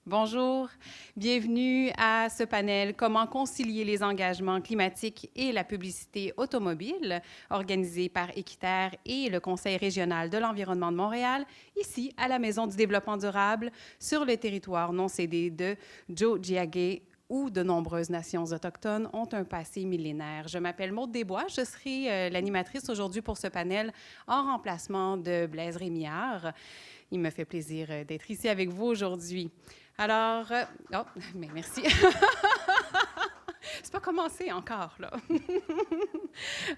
Bonjour, bienvenue à ce panel Comment concilier les engagements climatiques et la publicité automobile, organisé par Équiterre et le Conseil régional de l'environnement de Montréal, ici à la Maison du développement durable, sur le territoire non cédé de Tiohtià:ke, où de nombreuses nations autochtones ont un passé millénaire. Je m'appelle Maude Desbois, je serai l'animatrice aujourd'hui pour ce panel en remplacement de Blaise Rémillard. Il me fait plaisir d'être ici avec vous aujourd'hui. Alors, oh, mais merci. C'est pas commencé encore, là.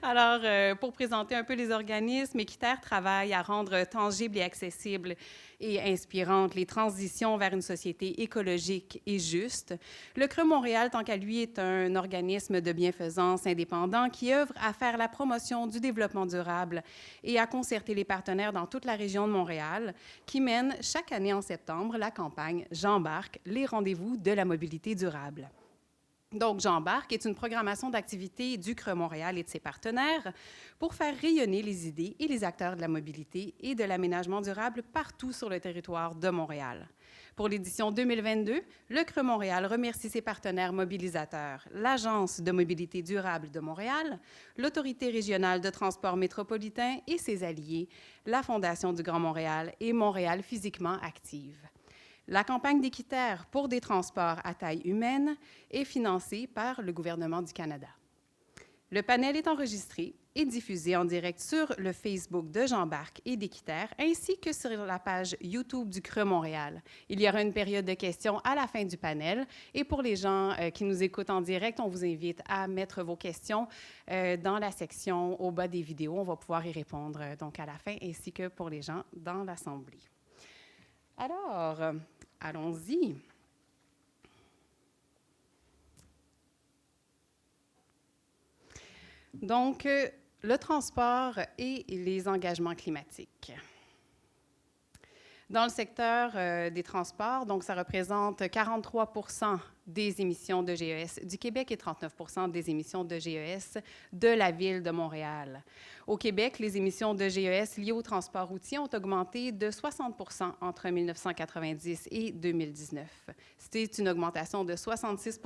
Alors, pour présenter un peu les organismes, Équiterre travaille à rendre tangibles et accessibles et inspirantes les transitions vers une société écologique et juste. Le Creux Montréal, tant qu'à lui, est un organisme de bienfaisance indépendant qui œuvre à faire la promotion du développement durable et à concerter les partenaires dans toute la région de Montréal, qui mène chaque année en septembre la campagne J'embarque, les rendez-vous de la mobilité durable. Donc, J'embarque est une programmation d'activités du Creux Montréal et de ses partenaires pour faire rayonner les idées et les acteurs de la mobilité et de l'aménagement durable partout sur le territoire de Montréal. Pour l'édition 2022, le Creux Montréal remercie ses partenaires mobilisateurs, l'Agence de mobilité durable de Montréal, l'Autorité régionale de transport métropolitain et ses alliés, la Fondation du Grand Montréal et Montréal physiquement active. La campagne d'Équiterre pour des transports à taille humaine est financée par le gouvernement du Canada. Le panel est enregistré et diffusé en direct sur le Facebook de J'embarque et d'Équiterre, ainsi que sur la page YouTube du Creux Montréal. Il y aura une période de questions à la fin du panel. Et pour les gens qui nous écoutent en direct, on vous invite à mettre vos questions dans la section au bas des vidéos. On va pouvoir y répondre donc à la fin, ainsi que pour les gens dans l'Assemblée. Alors, allons-y. Donc, le transport et les engagements climatiques. Dans le secteur des transports, donc ça représente 43 des émissions de GES du Québec et 39 des émissions de GES de la Ville de Montréal. Au Québec, les émissions de GES liées au transport routier ont augmenté de 60 entre 1990 et 2019. C'est une augmentation de 66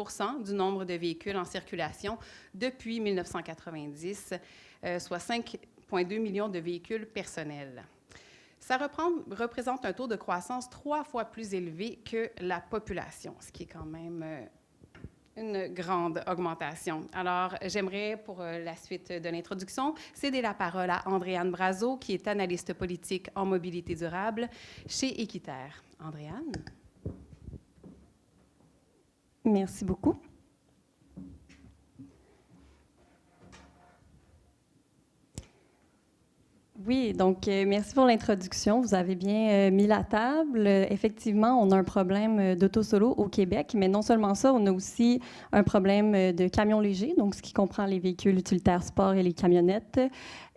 du nombre de véhicules en circulation depuis 1990, soit 5,2 millions de véhicules personnels. Ça représente un taux de croissance 3 fois plus élevé que la population, ce qui est quand même une grande augmentation. Alors, j'aimerais, pour la suite de l'introduction, céder la parole à Andréane Brazeau, qui est analyste politique en mobilité durable chez Équiterre. Andréane? Merci beaucoup. Oui, donc merci pour l'introduction. Vous avez bien mis la table. Effectivement, on a un problème d'auto-solo au Québec, mais non seulement ça, on a aussi un problème de camions légers, donc ce qui comprend les véhicules utilitaires sport et les camionnettes.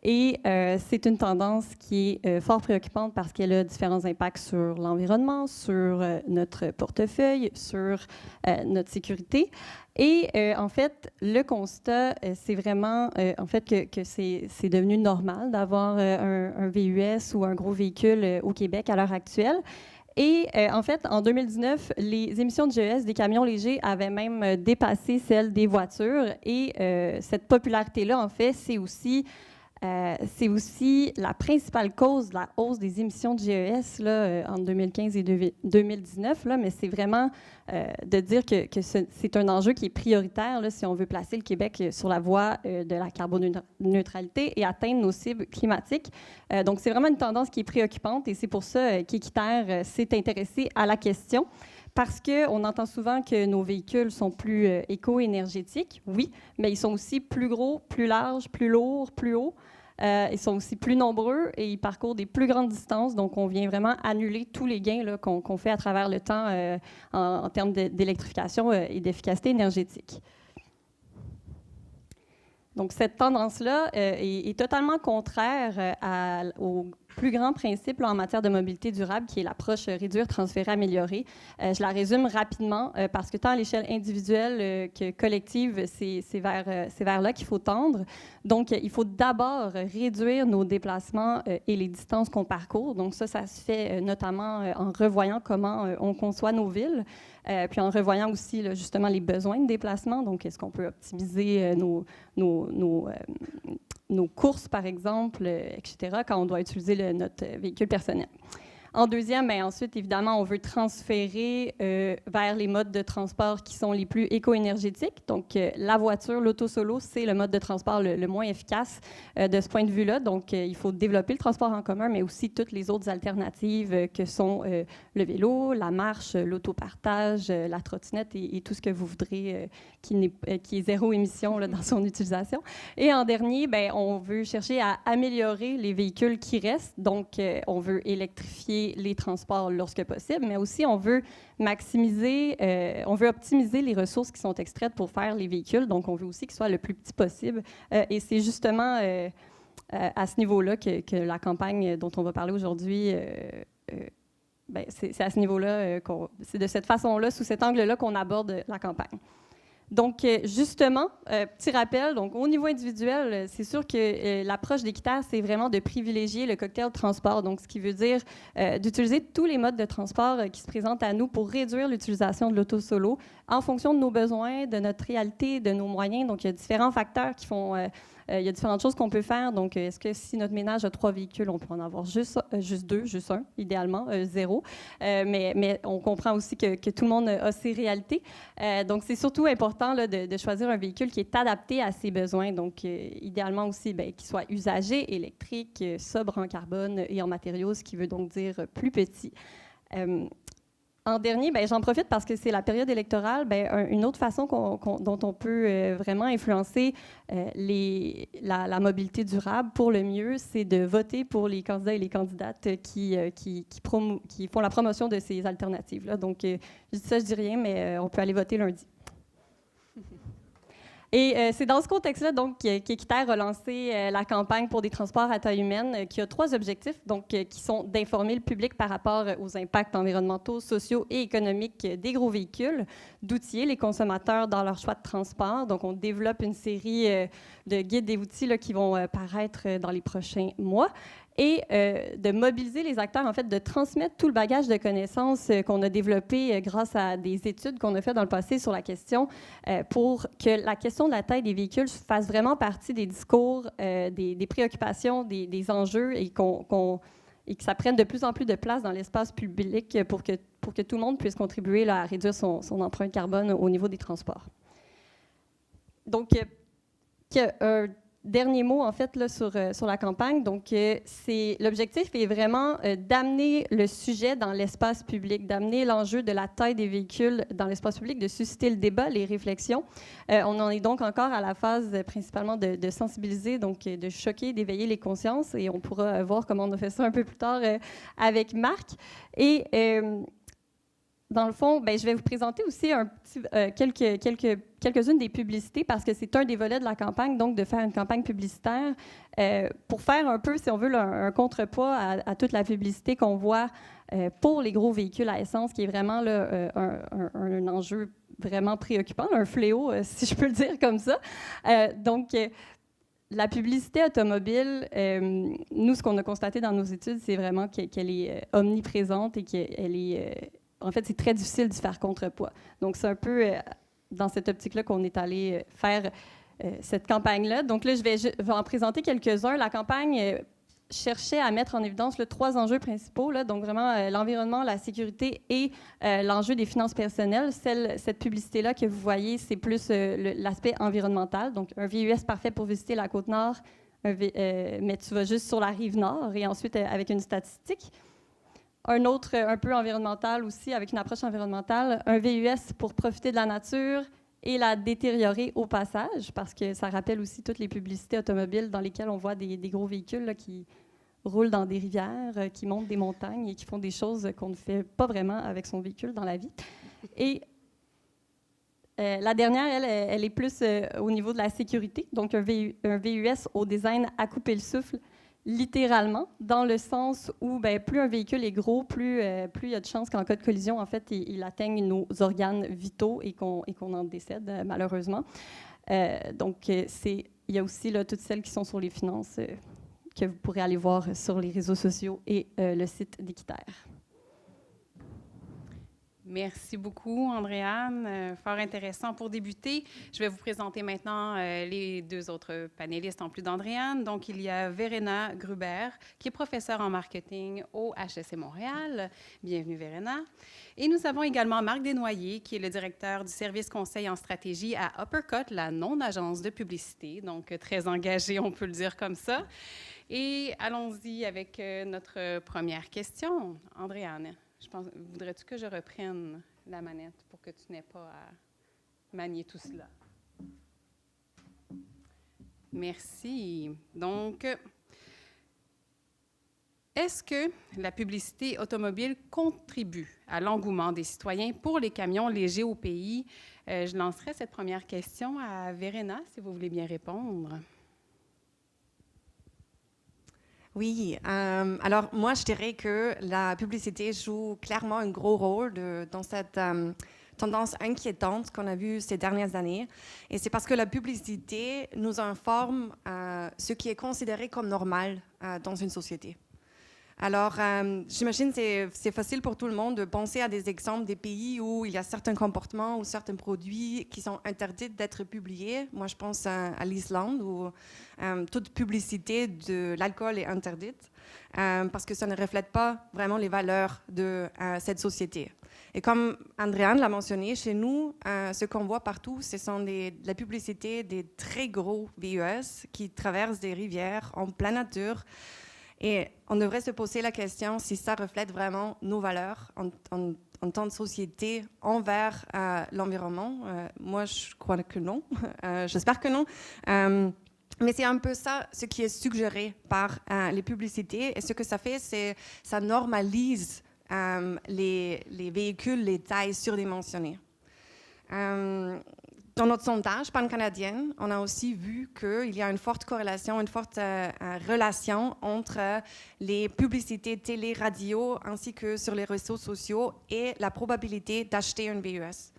Et c'est une tendance qui est fort préoccupante parce qu'elle a différents impacts sur l'environnement, sur notre portefeuille, sur notre sécurité. Et en fait, le constat, c'est vraiment en fait que c'est devenu normal d'avoir un VUS ou un gros véhicule au Québec à l'heure actuelle. Et en fait, en 2019, les émissions de GES des camions légers avaient même dépassé celles des voitures. Et cette popularité-là, en fait, c'est aussi la principale cause de la hausse des émissions de GES là, entre 2015 et 2019, là, mais c'est vraiment de dire que c'est un enjeu qui est prioritaire là, si on veut placer le Québec sur la voie de la carboneutralité et atteindre nos cibles climatiques. Donc, c'est vraiment une tendance qui est préoccupante et c'est pour ça qu'Équiterre s'est intéressé à la question. Parce qu'on entend souvent que nos véhicules sont plus éco-énergétiques, oui, mais ils sont aussi plus gros, plus larges, plus lourds, plus hauts. Ils sont aussi plus nombreux et ils parcourent des plus grandes distances. Donc, on vient vraiment annuler tous les gains qu'on fait à travers le temps en termes d'électrification et d'efficacité énergétique. Donc, cette tendance-là est totalement contraire plus grand principe là, en matière de mobilité durable, qui est l'approche réduire, transférer, améliorer. Je la résume rapidement parce que tant à l'échelle individuelle que collective, c'est vers là qu'il faut tendre. Donc, il faut d'abord réduire nos déplacements et les distances qu'on parcourt. Donc, ça se fait notamment en revoyant comment on conçoit nos villes, puis en revoyant aussi là, justement les besoins de déplacement. Donc, est-ce qu'on peut optimiser nos courses, par exemple, etc., quand on doit utiliser notre véhicule personnel. En deuxième, bien, ensuite, évidemment, on veut transférer vers les modes de transport qui sont les plus éco-énergétiques. Donc, la voiture, l'auto-solo, c'est le mode de transport le moins efficace de ce point de vue-là. Donc, il faut développer le transport en commun, mais aussi toutes les autres alternatives que sont le vélo, la marche, l'autopartage, la trottinette et tout ce que vous voudrez qui est zéro émission là, dans son utilisation. Et en dernier, bien, on veut chercher à améliorer les véhicules qui restent. Donc, on veut électrifier les transports lorsque possible, mais aussi on veut on veut optimiser les ressources qui sont extraites pour faire les véhicules, donc on veut aussi qu'ils soient le plus petit possible. Et c'est justement à ce niveau-là que la campagne dont on va parler aujourd'hui, ben, c'est à ce niveau-là, c'est de cette façon-là, sous cet angle-là qu'on aborde la campagne. Donc, justement, petit rappel, donc au niveau individuel, c'est sûr que l'approche d'Équiterre, c'est vraiment de privilégier le cocktail transport, donc ce qui veut dire d'utiliser tous les modes de transport qui se présentent à nous pour réduire l'utilisation de l'auto-solo en fonction de nos besoins, de notre réalité, de nos moyens. Donc, il y a différents facteurs qui font... il y a différentes choses qu'on peut faire. Donc, est-ce que si notre ménage a 3 véhicules, on peut en avoir juste 2, juste un, idéalement, 0. Mais on comprend aussi que tout le monde a ses réalités. Donc, c'est surtout important là, de choisir un véhicule qui est adapté à ses besoins. Donc, idéalement aussi qu'il soit usagé, électrique, sobre en carbone et en matériaux, ce qui veut donc dire plus petit. En dernier, bien, j'en profite parce que c'est la période électorale. Bien, une autre façon dont on peut vraiment influencer la mobilité durable pour le mieux, c'est de voter pour les candidats et les candidates qui font la promotion de ces alternatives-là. Donc, je dis ça, je dis rien, mais on peut aller voter lundi. Et c'est dans ce contexte-là donc qu'Équiterre a lancé la campagne pour des transports à taille humaine qui a 3 objectifs, donc qui sont d'informer le public par rapport aux impacts environnementaux, sociaux et économiques des gros véhicules, d'outiller les consommateurs dans leur choix de transport. Donc, on développe une série de guides et outils là, qui vont paraître dans les prochains mois. Et de mobiliser les acteurs, en fait, de transmettre tout le bagage de connaissances qu'on a développé grâce à des études qu'on a faites dans le passé sur la question pour que la question de la taille des véhicules fasse vraiment partie des discours, des préoccupations, des enjeux et que ça prenne de plus en plus de place dans l'espace public pour que tout le monde puisse contribuer là, à réduire son empreinte carbone au niveau des transports. Donc, dernier mot, en fait, là, sur la campagne. Donc, l'objectif est vraiment d'amener le sujet dans l'espace public, d'amener l'enjeu de la taille des véhicules dans l'espace public, de susciter le débat, les réflexions. On en est donc encore à la phase principalement de sensibiliser, donc de choquer, d'éveiller les consciences. Et on pourra voir comment on a fait ça un peu plus tard avec Marc. Et dans le fond, je vais vous présenter aussi quelques-unes des publicités parce que c'est un des volets de la campagne, donc de faire une campagne publicitaire pour faire un peu, si on veut, un contrepoids à toute la publicité qu'on voit pour les gros véhicules à essence, qui est vraiment là, un enjeu vraiment préoccupant, un fléau, si je peux le dire comme ça. Donc, la publicité automobile, nous, ce qu'on a constaté dans nos études, c'est vraiment qu'elle est omniprésente et qu'elle est... en fait, c'est très difficile d'y faire contrepoids. Donc, c'est un peu dans cette optique-là qu'on est allé faire cette campagne-là. Donc là, je vais en présenter quelques-uns. La campagne cherchait à mettre en évidence 3 enjeux principaux, là, donc vraiment l'environnement, la sécurité et l'enjeu des finances personnelles. Cette publicité-là que vous voyez, c'est plus l'aspect environnemental. Donc, un VUS parfait pour visiter la Côte-Nord, mais tu vas juste sur la rive nord et ensuite avec une statistique. Un autre un peu environnemental aussi, avec une approche environnementale, un VUS pour profiter de la nature et la détériorer au passage, parce que ça rappelle aussi toutes les publicités automobiles dans lesquelles on voit des gros véhicules là, qui roulent dans des rivières, qui montent des montagnes et qui font des choses qu'on ne fait pas vraiment avec son véhicule dans la vie. Et la dernière, elle est plus au niveau de la sécurité, donc un VUS au design à couper le souffle, littéralement, dans le sens où plus un véhicule est gros, plus il y a de chances qu'en cas de collision, en fait, il atteigne nos organes vitaux et qu'on en décède, malheureusement. Donc, il y a aussi là, toutes celles qui sont sur les finances que vous pourrez aller voir sur les réseaux sociaux et le site d'Équiterre. Merci beaucoup, Andréane. Fort intéressant. Pour débuter, je vais vous présenter maintenant les deux autres panélistes en plus d'Andréane. Donc, il y a Verena Gruber, qui est professeure en marketing au HEC Montréal. Bienvenue, Verena. Et nous avons également Marc Desnoyers, qui est le directeur du service conseil en stratégie à Uppercut, la non-agence de publicité. Donc, très engagé, on peut le dire comme ça. Et allons-y avec notre première question. Andréane. Voudrais-tu que je reprenne la manette pour que tu n'aies pas à manier tout cela? Merci. Donc, est-ce que la publicité automobile contribue à l'engouement des citoyens pour les camions légers au pays? Je lancerai cette première question à Verena, si vous voulez bien répondre. Oui, alors moi je dirais que la publicité joue clairement un gros rôle dans cette tendance inquiétante qu'on a vue ces dernières années. Et c'est parce que la publicité nous informe ce qui est considéré comme normal dans une société. Alors, j'imagine que c'est facile pour tout le monde de penser à des exemples des pays où il y a certains comportements ou certains produits qui sont interdits d'être publiés. Moi, je pense à l'Islande où toute publicité de l'alcool est interdite parce que ça ne reflète pas vraiment les valeurs de cette société. Et comme Andréane l'a mentionné, chez nous, ce qu'on voit partout, ce sont la publicité des très gros VUS qui traversent des rivières en pleine nature. Et on devrait se poser la question si ça reflète vraiment nos valeurs en tant que société envers l'environnement. Moi, je crois que non. J'espère que non. Mais c'est un peu ça, ce qui est suggéré par les publicités. Et ce que ça fait, c'est ça normalise les véhicules, les tailles surdimensionnées. Dans notre sondage pan-canadien, on a aussi vu qu'il y a une forte corrélation, une forte relation entre les publicités télé, radio, ainsi que sur les réseaux sociaux et la probabilité d'acheter un VUS.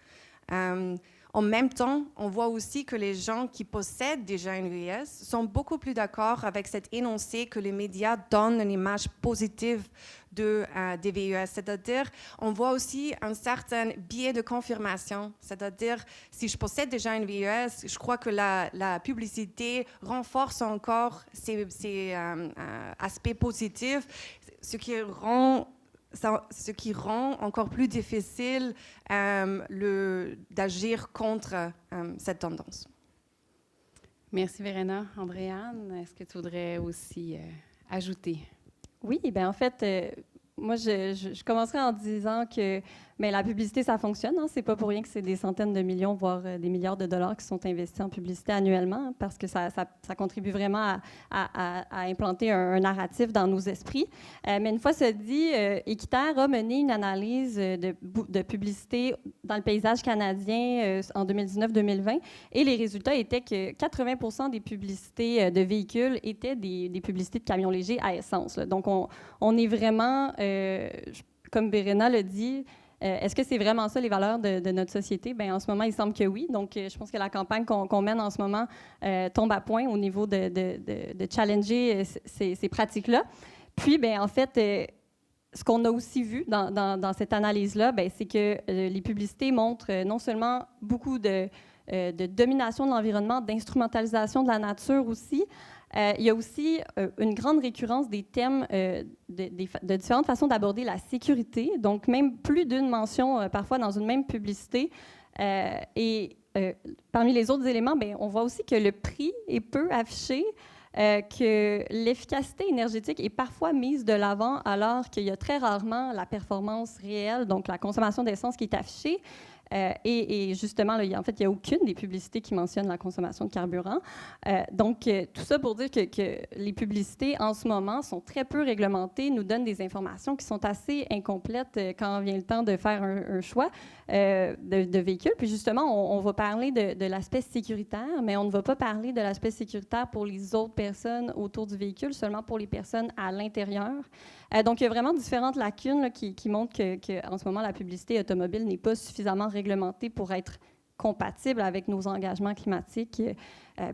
En même temps, on voit aussi que les gens qui possèdent déjà une VUS sont beaucoup plus d'accord avec cet énoncé que les médias donnent une image positive des VUS. C'est-à-dire, on voit aussi un certain biais de confirmation. C'est-à-dire, si je possède déjà une VUS, je crois que la publicité renforce encore ces aspects positifs, ce qui rend encore plus difficile d'agir contre cette tendance. Merci, Verena. Andréane, est-ce que tu voudrais aussi ajouter? Oui, bien en fait, moi, je commencerai en disant que la publicité, ça fonctionne. Hein. C'est pas pour rien que c'est des centaines de millions, voire des milliards de dollars qui sont investis en publicité annuellement, hein, parce que ça contribue vraiment à implanter un narratif dans nos esprits. Mais une fois ce dit, Équiterre a mené une analyse de publicité dans le paysage canadien en 2019-2020, et les résultats étaient que 80% des publicités de véhicules étaient des publicités de camions légers à essence. Là. Donc, on est vraiment, comme Verena l'a dit, est-ce que c'est vraiment ça les valeurs de notre société? Bien, en ce moment, il semble que oui. Donc, je pense que la campagne qu'on mène en ce moment tombe à point au niveau de challenger ces pratiques-là. Puis, bien, en fait, ce qu'on a aussi vu dans cette analyse-là, bien, c'est que les publicités montrent non seulement beaucoup de domination de l'environnement, d'instrumentalisation de la nature aussi. Il y a aussi une grande récurrence des thèmes de différentes façons d'aborder la sécurité, donc même plus d'une mention parfois dans une même publicité. Et parmi les autres éléments, bien, on voit aussi que le prix est peu affiché, que l'efficacité énergétique est parfois mise de l'avant alors qu'il y a très rarement la performance réelle, donc la consommation d'essence qui est affichée. Et justement, là, il n'y a aucune des publicités qui mentionne la consommation de carburant. Donc, tout ça pour dire que les publicités, en ce moment, sont très peu réglementées, nous donnent des informations qui sont assez incomplètes quand vient le temps de faire un choix. de véhicules. Puis justement, on va parler de l'aspect sécuritaire, mais on ne va pas parler de l'aspect sécuritaire pour les autres personnes autour du véhicule, seulement pour les personnes à l'intérieur. Donc, il y a vraiment différentes lacunes là, qui montrent qu'en ce moment, la publicité automobile n'est pas suffisamment réglementée pour être compatible avec nos engagements climatiques.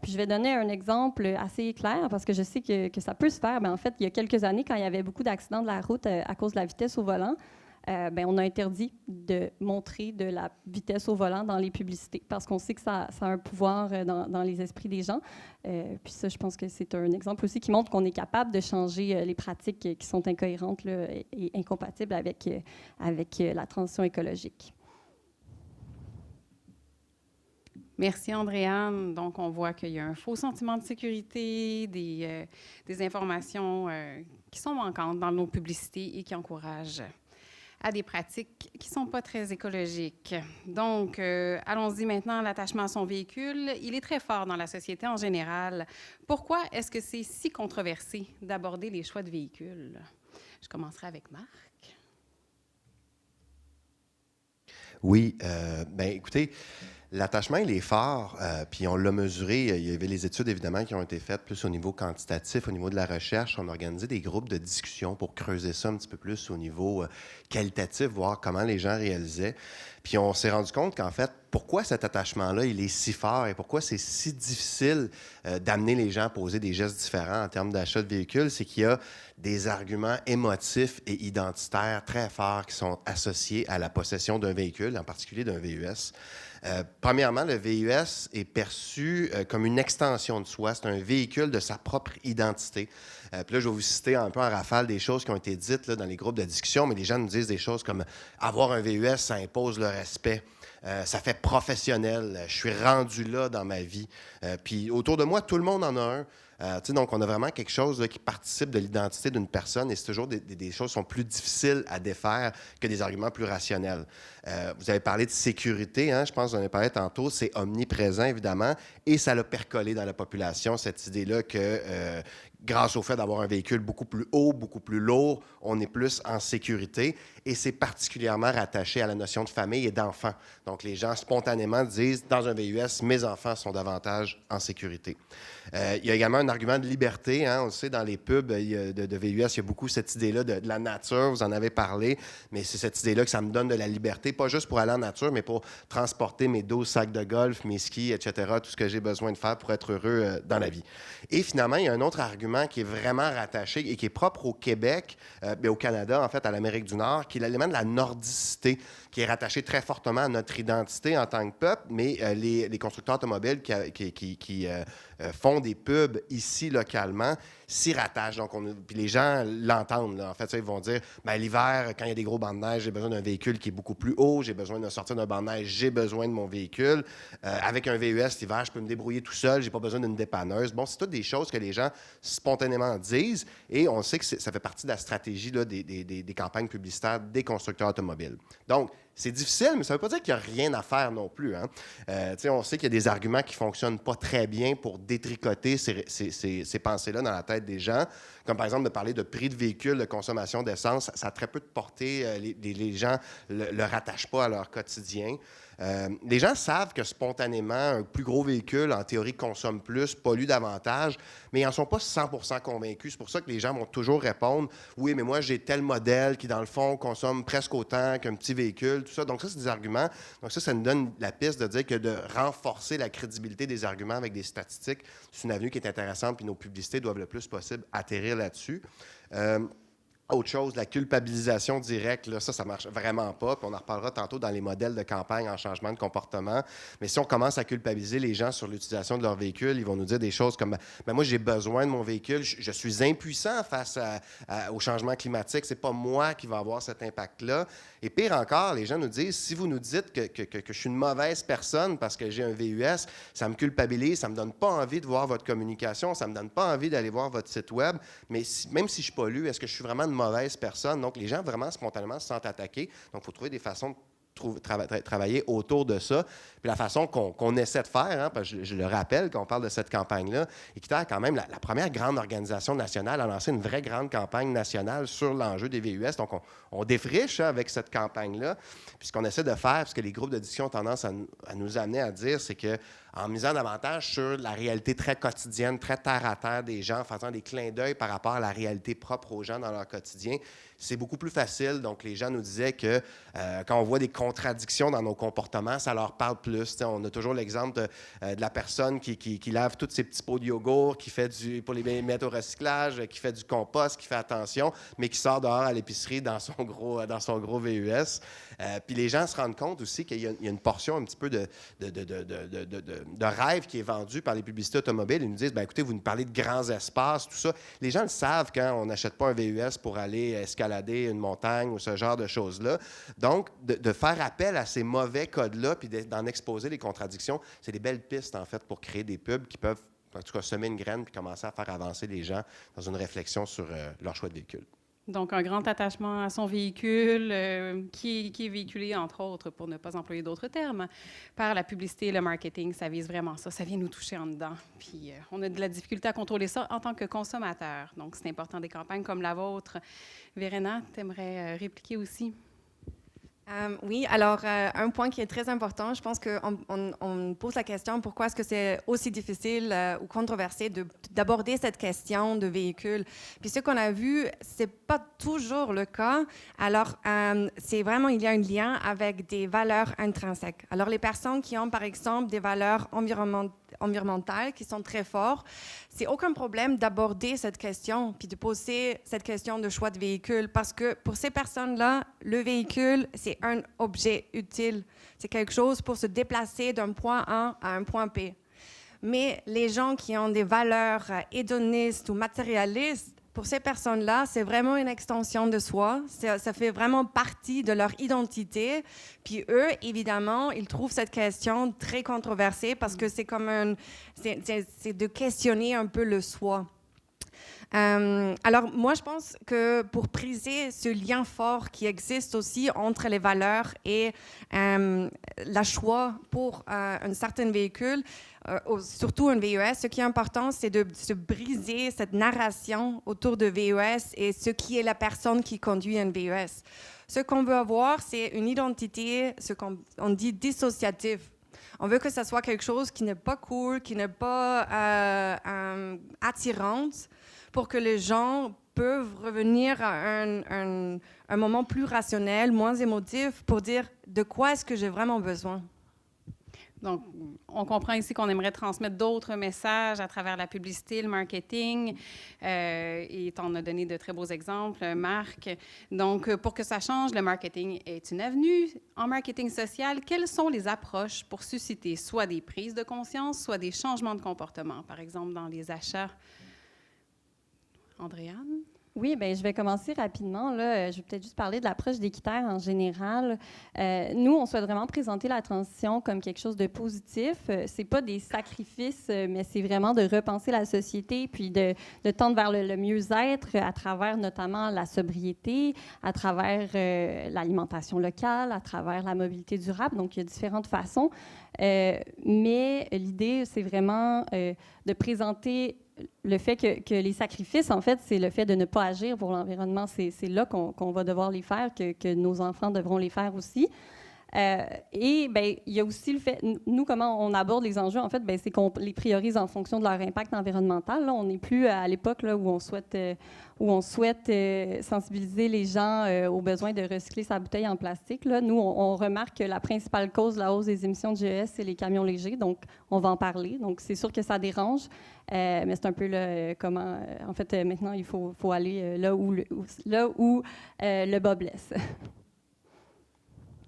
Puis je vais donner un exemple assez clair parce que je sais que ça peut se faire. Bien, en fait, il y a quelques années, quand il y avait beaucoup d'accidents de la route à cause de la vitesse au volant, bien, on a interdit de montrer de la vitesse au volant dans les publicités parce qu'on sait que ça a un pouvoir dans les esprits des gens. Puis ça, je pense que c'est un exemple aussi qui montre qu'on est capable de changer les pratiques qui sont incohérentes là, et incompatibles avec la transition écologique. Merci, Andréane. Donc, on voit qu'il y a un faux sentiment de sécurité, des informations qui sont manquantes dans nos publicités et qui encouragent à des pratiques qui ne sont pas très écologiques. Donc, allons-y maintenant à l'attachement à son véhicule. Il est très fort dans la société en général. Pourquoi est-ce que c'est si controversé d'aborder les choix de véhicules? Je commencerai avec Marc. Oui, bien, écoutez, l'attachement, il est fort, puis on l'a mesuré. Il y avait les études, évidemment, qui ont été faites plus au niveau quantitatif, au niveau de la recherche. On a organisé des groupes de discussion pour creuser ça un petit peu plus au niveau qualitatif, voir comment les gens réalisaient. Puis on s'est rendu compte qu'en fait, pourquoi cet attachement-là, il est si fort et pourquoi c'est si difficile d'amener les gens à poser des gestes différents en termes d'achat de véhicules, c'est qu'il y a des arguments émotifs et identitaires très forts qui sont associés à la possession d'un véhicule, en particulier d'un VUS. Premièrement, le VUS est perçu comme une extension de soi. C'est un véhicule de sa propre identité. Puis là, je vais vous citer un peu en rafale des choses qui ont été dites là, dans les groupes de discussion, mais les gens nous disent des choses comme « avoir un VUS, ça impose le respect ». Ça fait professionnel. Je suis rendu là dans ma vie. Puis autour de moi, tout le monde en a un. Donc, on a vraiment quelque chose là, qui participe de l'identité d'une personne et c'est toujours des choses qui sont plus difficiles à défaire que des arguments plus rationnels. Vous avez parlé de sécurité, hein, je pense que vous en avez parlé tantôt, c'est omniprésent, évidemment, et ça l'a percolé dans la population, cette idée-là que grâce au fait d'avoir un véhicule beaucoup plus haut, beaucoup plus lourd, on est plus en sécurité et c'est particulièrement rattaché à la notion de famille et d'enfant. Donc, les gens spontanément disent, dans un VUS, mes enfants sont davantage en sécurité. Il y a également un argument de liberté. Hein, on le sait, dans les pubs de VUS, il y a beaucoup cette idée-là de la nature. Vous en avez parlé, mais c'est cette idée-là que ça me donne de la liberté, pas juste pour aller en nature, mais pour transporter mes 12 sacs de golf, mes skis, etc., tout ce que j'ai besoin de faire pour être heureux dans la vie. Et finalement, il y a un autre argument qui est vraiment rattaché et qui est propre au Québec, au Canada, en fait, à l'Amérique du Nord, qui est l'élément de la nordicité, qui est rattaché très fortement à notre identité en tant que peuple, mais les constructeurs automobiles qui font des pubs ici localement s'y rattachent. Donc, puis les gens l'entendent. Là. En fait, ça, ils vont dire, ben, l'hiver, quand il y a des gros bancs de neige, j'ai besoin d'un véhicule qui est beaucoup plus haut, j'ai besoin de sortir d'un banc de neige, j'ai besoin de mon véhicule. Avec un VUS, l'hiver, je peux me débrouiller tout seul, j'ai pas besoin d'une dépanneuse. Bon, c'est toutes des choses que les gens spontanément disent et on sait que ça fait partie de la stratégie là, des campagnes publicitaires des constructeurs automobiles. Donc, c'est difficile, mais ça ne veut pas dire qu'il n'y a rien à faire non plus. Hein. On sait qu'il y a des arguments qui ne fonctionnent pas très bien pour détricoter ces pensées-là dans la tête des gens, comme par exemple de parler de prix de véhicule, de consommation d'essence. Ça a très peu de portée. Les gens ne le rattachent pas à leur quotidien. Les gens savent que spontanément, un plus gros véhicule, en théorie, consomme plus, pollue davantage, mais ils n'en sont pas 100% convaincus. C'est pour ça que les gens vont toujours répondre « Oui, mais moi, j'ai tel modèle qui, dans le fond, consomme presque autant qu'un petit véhicule. » Tout ça. Donc, ça, c'est des arguments. Donc, ça nous donne la piste de dire que de renforcer la crédibilité des arguments avec des statistiques, c'est une avenue qui est intéressante, puis nos publicités doivent le plus possible atterrir là-dessus. Autre chose, la culpabilisation directe, là, ça marche vraiment pas. Puis on en reparlera tantôt dans les modèles de campagne en changement de comportement. Mais si on commence à culpabiliser les gens sur l'utilisation de leur véhicule, ils vont nous dire des choses comme ben moi, j'ai besoin de mon véhicule, je suis impuissant face au changement climatique, c'est pas moi qui va avoir cet impact-là. Et pire encore, les gens nous disent si vous nous dites que je suis une mauvaise personne parce que j'ai un VUS, ça me culpabilise, ça me donne pas envie de voir votre communication, ça me donne pas envie d'aller voir votre site web. Mais même si je pollue, est-ce que je suis vraiment une mauvaise personne? Donc, les gens vraiment spontanément se sentent attaqués. Donc, il faut trouver des façons de travailler autour de ça. Puis la façon qu'on essaie de faire, hein, parce que je le rappelle quand on parle de cette campagne-là, Équiterre est quand même la première grande organisation nationale à lancer une vraie grande campagne nationale sur l'enjeu des VUS. Donc, on défriche avec cette campagne-là. Puis ce qu'on essaie de faire, ce que les groupes de discussion ont tendance à nous amener à dire, c'est qu'en misant davantage sur la réalité très quotidienne, très terre-à-terre des gens, en faisant des clins d'œil par rapport à la réalité propre aux gens dans leur quotidien, c'est beaucoup plus facile. Donc, les gens nous disaient que quand on voit des contradictions dans nos comportements, ça leur parle plus. T'sais, on a toujours l'exemple de la personne qui lave tous ses petits pots de yogourt, qui fait pour les mettre au recyclage, qui fait du compost, qui fait attention, mais qui sort dehors à l'épicerie dans son gros VUS. Puis les gens se rendent compte aussi qu'il y a une portion un petit peu de rêve qui est vendue par les publicités automobiles. Ils nous disent, écoutez, vous nous parlez de grands espaces, tout ça. Les gens le savent quand on n'achète pas un VUS pour aller escalader une montagne ou ce genre de choses-là. Donc, de faire appel à ces mauvais codes-là puis d'en exposer les contradictions, c'est des belles pistes, en fait, pour créer des pubs qui peuvent, en tout cas, semer une graine puis commencer à faire avancer les gens dans une réflexion sur leur choix de véhicule. Donc, un grand attachement à son véhicule qui est véhiculé, entre autres, pour ne pas employer d'autres termes, par la publicité et le marketing. Ça vise vraiment ça. Ça vient nous toucher en dedans. Puis, on a de la difficulté à contrôler ça en tant que consommateur. Donc, c'est important des campagnes comme la vôtre. Verena, tu aimerais répliquer aussi? Oui, alors un point qui est très important, je pense qu'on pose la question pourquoi est-ce que c'est aussi difficile ou controversé d'aborder cette question de véhicule. Puis ce qu'on a vu, c'est pas toujours le cas. Alors c'est vraiment, il y a un lien avec des valeurs intrinsèques. Alors les personnes qui ont par exemple des valeurs environnementales qui sont très fortes, c'est aucun problème d'aborder cette question puis de poser cette question de choix de véhicule parce que pour ces personnes-là, le véhicule, c'est un objet utile. C'est quelque chose pour se déplacer d'un point A à un point B. Mais les gens qui ont des valeurs hédonistes ou matérialistes, pour ces personnes-là, c'est vraiment une extension de soi. Ça fait vraiment partie de leur identité. Puis eux, évidemment, ils trouvent cette question très controversée parce que c'est comme c'est de questionner un peu le soi. Alors, moi, je pense que pour briser ce lien fort qui existe aussi entre les valeurs et la choix pour un certain véhicule, surtout un VUS, ce qui est important, c'est de se briser cette narration autour de VUS et ce qui est la personne qui conduit un VUS. Ce qu'on veut avoir, c'est une identité, ce qu'on dit dissociative. On veut que ça soit quelque chose qui n'est pas cool, qui n'est pas attirante, pour que les gens peuvent revenir à un moment plus rationnel, moins émotif, pour dire de quoi est-ce que j'ai vraiment besoin. Donc, on comprend ici qu'on aimerait transmettre d'autres messages à travers la publicité, le marketing, et tu en as donné de très beaux exemples, Marc. Donc, pour que ça change, le marketing est une avenue. En marketing social, quelles sont les approches pour susciter soit des prises de conscience, soit des changements de comportement, par exemple dans les achats? Andréane? Oui, bien, je vais commencer rapidement. Là. Je vais peut-être juste parler de l'approche d'Équiterre en général. Nous, on souhaite vraiment présenter la transition comme quelque chose de positif. C'est pas des sacrifices, mais c'est vraiment de repenser la société puis de tendre vers le mieux-être à travers notamment la sobriété, à travers l'alimentation locale, à travers la mobilité durable. Donc, il y a différentes façons. Mais l'idée, c'est vraiment de présenter le fait que les sacrifices, en fait, c'est le fait de ne pas agir pour l'environnement. C'est là qu'on va devoir les faire, que nos enfants devront les faire aussi. Et bien, il y a aussi le fait, nous, comment on aborde les enjeux, en fait, bien, c'est qu'on les priorise en fonction de leur impact environnemental. Là, on n'est plus à l'époque là, où on souhaite sensibiliser les gens au besoin de recycler sa bouteille en plastique. Là. Nous, on remarque que la principale cause de la hausse des émissions de GES, c'est les camions légers, donc on va en parler. Donc, c'est sûr que ça dérange, mais c'est un peu comment... en fait, maintenant, il faut aller là où le bas blesse.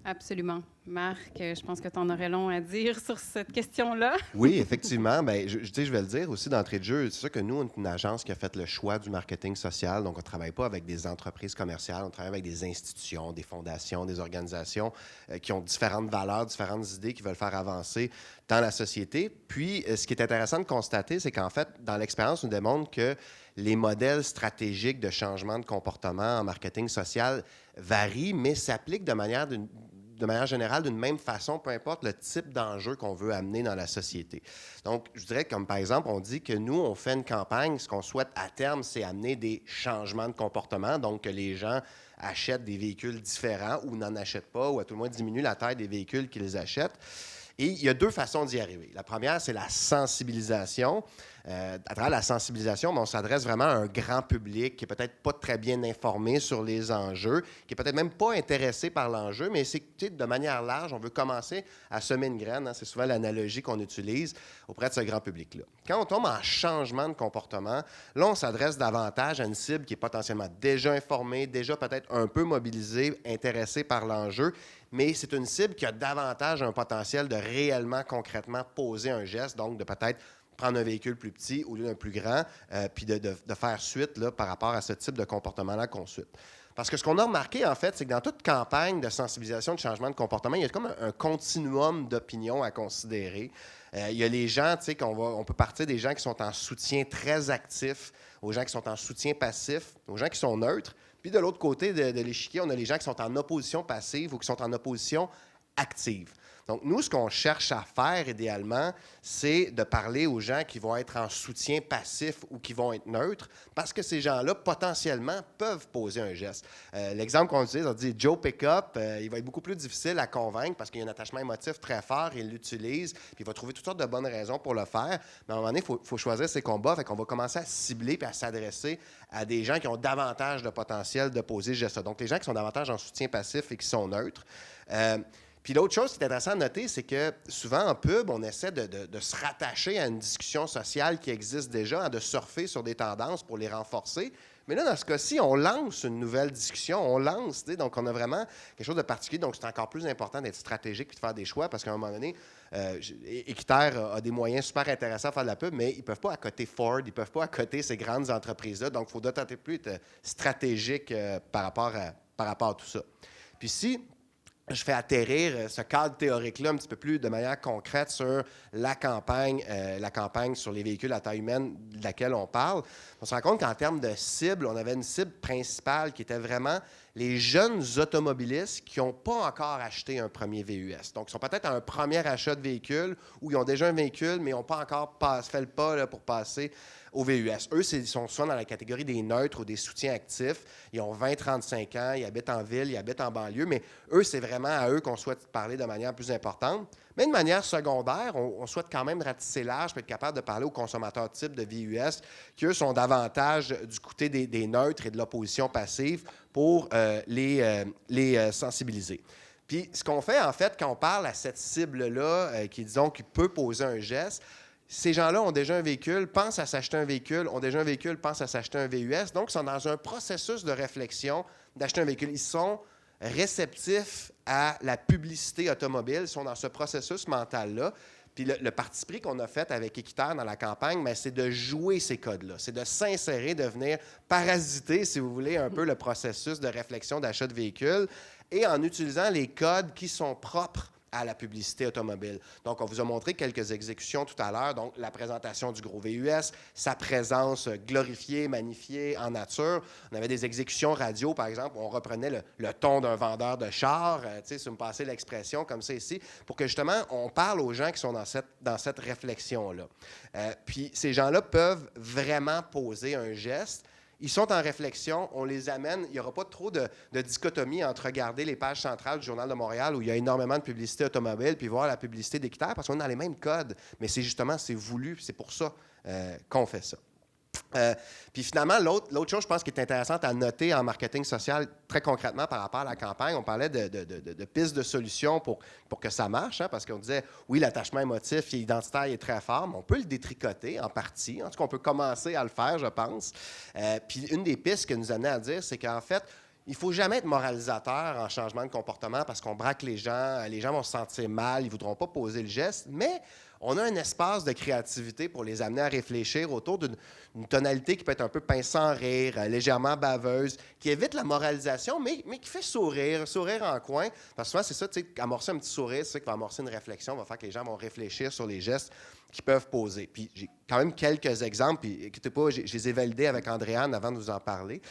Absolument. Marc, je pense que tu en aurais long à dire sur cette question-là. Oui, effectivement. Bien, je vais le dire aussi d'entrée de jeu. C'est sûr que nous, on est une agence qui a fait le choix du marketing social. Donc, on ne travaille pas avec des entreprises commerciales. On travaille avec des institutions, des fondations, des organisations qui ont différentes valeurs, différentes idées qui veulent faire avancer dans la société. Puis, ce qui est intéressant de constater, c'est qu'en fait, dans l'expérience, on nous démontre que les modèles stratégiques de changement de comportement en marketing social varient, mais s'appliquent de manière de manière générale d'une même façon, peu importe le type d'enjeu qu'on veut amener dans la société. Donc, je dirais comme par exemple, on dit que nous, on fait une campagne, ce qu'on souhaite à terme, c'est amener des changements de comportement, donc que les gens achètent des véhicules différents ou n'en achètent pas, ou à tout le moins diminuent la taille des véhicules qu'ils achètent. Et il y a deux façons d'y arriver. La première, c'est la sensibilisation. À travers la sensibilisation, on s'adresse vraiment à un grand public qui n'est peut-être pas très bien informé sur les enjeux, qui n'est peut-être même pas intéressé par l'enjeu, mais c'est de manière large, on veut commencer à semer une graine. Hein, c'est souvent l'analogie qu'on utilise auprès de ce grand public-là. Quand on tombe en changement de comportement, là, on s'adresse davantage à une cible qui est potentiellement déjà informée, déjà peut-être un peu mobilisée, intéressée par l'enjeu, mais c'est une cible qui a davantage un potentiel de réellement, concrètement poser un geste, donc de peut-être prendre un véhicule plus petit au lieu d'un plus grand, puis de faire suite là, par rapport à ce type de comportement-là qu'on suit. Parce que ce qu'on a remarqué, en fait, c'est que dans toute campagne de sensibilisation, de changement de comportement, il y a comme un continuum d'opinions à considérer. Il y a les gens, tu sais, on peut partir des gens qui sont en soutien très actif, aux gens qui sont en soutien passif, aux gens qui sont neutres. Puis de l'autre côté de l'échiquier, on a les gens qui sont en opposition passive ou qui sont en opposition active. Donc, nous, ce qu'on cherche à faire idéalement, c'est de parler aux gens qui vont être en soutien passif ou qui vont être neutres, parce que ces gens-là, potentiellement, peuvent poser un geste. L'exemple qu'on utilise, on dit Joe Pickup, il va être beaucoup plus difficile à convaincre parce qu'il y a un attachement émotif très fort, il l'utilise, puis il va trouver toutes sortes de bonnes raisons pour le faire. Mais à un moment donné, il faut choisir ses combats, fait qu'on va commencer à cibler puis à s'adresser à des gens qui ont davantage de potentiel de poser ce geste-là. Donc, les gens qui sont davantage en soutien passif et qui sont neutres. Puis l'autre chose qui est intéressant à noter, c'est que souvent en pub, on essaie de se rattacher à une discussion sociale qui existe déjà, de surfer sur des tendances pour les renforcer. Mais là, dans ce cas-ci, on lance une nouvelle discussion, on lance, donc on a vraiment quelque chose de particulier. Donc, c'est encore plus important d'être stratégique et de faire des choix parce qu'à un moment donné, Équiterre a des moyens super intéressants à faire de la pub, mais ils ne peuvent pas accoter Ford, ils ne peuvent pas accoter ces grandes entreprises-là. Donc, il faut d'autant plus être stratégique par rapport à tout ça. Puis si je fais atterrir ce cadre théorique-là un petit peu plus de manière concrète sur la campagne sur les véhicules à taille humaine de laquelle on parle. On se rend compte qu'en termes de cible, on avait une cible principale qui était vraiment les jeunes automobilistes qui n'ont pas encore acheté un premier VUS. Donc, ils sont peut-être à un premier achat de véhicule ou ils ont déjà un véhicule, mais ils n'ont pas encore fait le pas là, pour passer au VUS. Eux, ils sont souvent dans la catégorie des neutres ou des soutiens actifs. Ils ont 20-35 ans, ils habitent en ville, ils habitent en banlieue, mais eux, c'est vraiment à eux qu'on souhaite parler de manière plus importante. Mais de manière secondaire, on souhaite quand même ratisser large et être capable de parler aux consommateurs type de VUS qui, eux, sont davantage du côté des neutres et de l'opposition passive pour les sensibiliser. Puis, ce qu'on fait, en fait, quand on parle à cette cible-là, qui peut poser un geste, ces gens-là ont déjà un véhicule, pensent à s'acheter un véhicule, ont déjà un véhicule, pensent à s'acheter un VUS. Donc, ils sont dans un processus de réflexion d'acheter un véhicule. Ils sont réceptifs à la publicité automobile, ils sont dans ce processus mental-là. Puis le parti pris qu'on a fait avec Équiterre dans la campagne, c'est de jouer ces codes-là. C'est de s'insérer, de venir parasiter, si vous voulez, un peu le processus de réflexion d'achat de véhicules et en utilisant les codes qui sont propres à la publicité automobile. Donc, on vous a montré quelques exécutions tout à l'heure. Donc, la présentation du gros VUS, sa présence glorifiée, magnifiée en nature. On avait des exécutions radio, par exemple, où on reprenait le ton d'un vendeur de char, si vous me passez l'expression comme ça ici, pour que justement, on parle aux gens qui sont dans cette réflexion-là. Puis, ces gens-là peuvent vraiment poser un geste. Ils sont en réflexion, on les amène. Il n'y aura pas trop de dichotomie entre regarder les pages centrales du Journal de Montréal où il y a énormément de publicité automobile puis voir la publicité d'Équiterre parce qu'on est dans les mêmes codes. Mais c'est voulu, c'est pour ça qu'on fait ça. Puis finalement, l'autre chose, je pense, qui est intéressante à noter en marketing social très concrètement par rapport à la campagne, on parlait de pistes de solutions pour que ça marche, hein, parce qu'on disait, oui, l'attachement émotif et identitaire est très fort, mais on peut le détricoter en partie. En tout cas, on peut commencer à le faire, je pense. Puis une des pistes que nous amenait à dire, c'est qu'en fait, il ne faut jamais être moralisateur en changement de comportement parce qu'on braque les gens vont se sentir mal, ils ne voudront pas poser le geste, mais on a un espace de créativité pour les amener à réfléchir autour d'une tonalité qui peut être un peu pince sans rire, légèrement baveuse, qui évite la moralisation, mais qui fait sourire en coin. Parce que souvent, c'est ça, tu sais, amorcer un petit sourire, c'est ça qui va amorcer une réflexion, va faire que les gens vont réfléchir sur les gestes qu'ils peuvent poser. Puis j'ai quand même quelques exemples, puis écoutez pas, je les ai validés avec Andréane avant de vous en parler.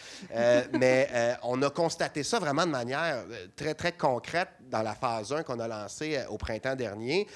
Mais on a constaté ça vraiment de manière très, très concrète dans la phase 1 qu'on a lancée au printemps dernier.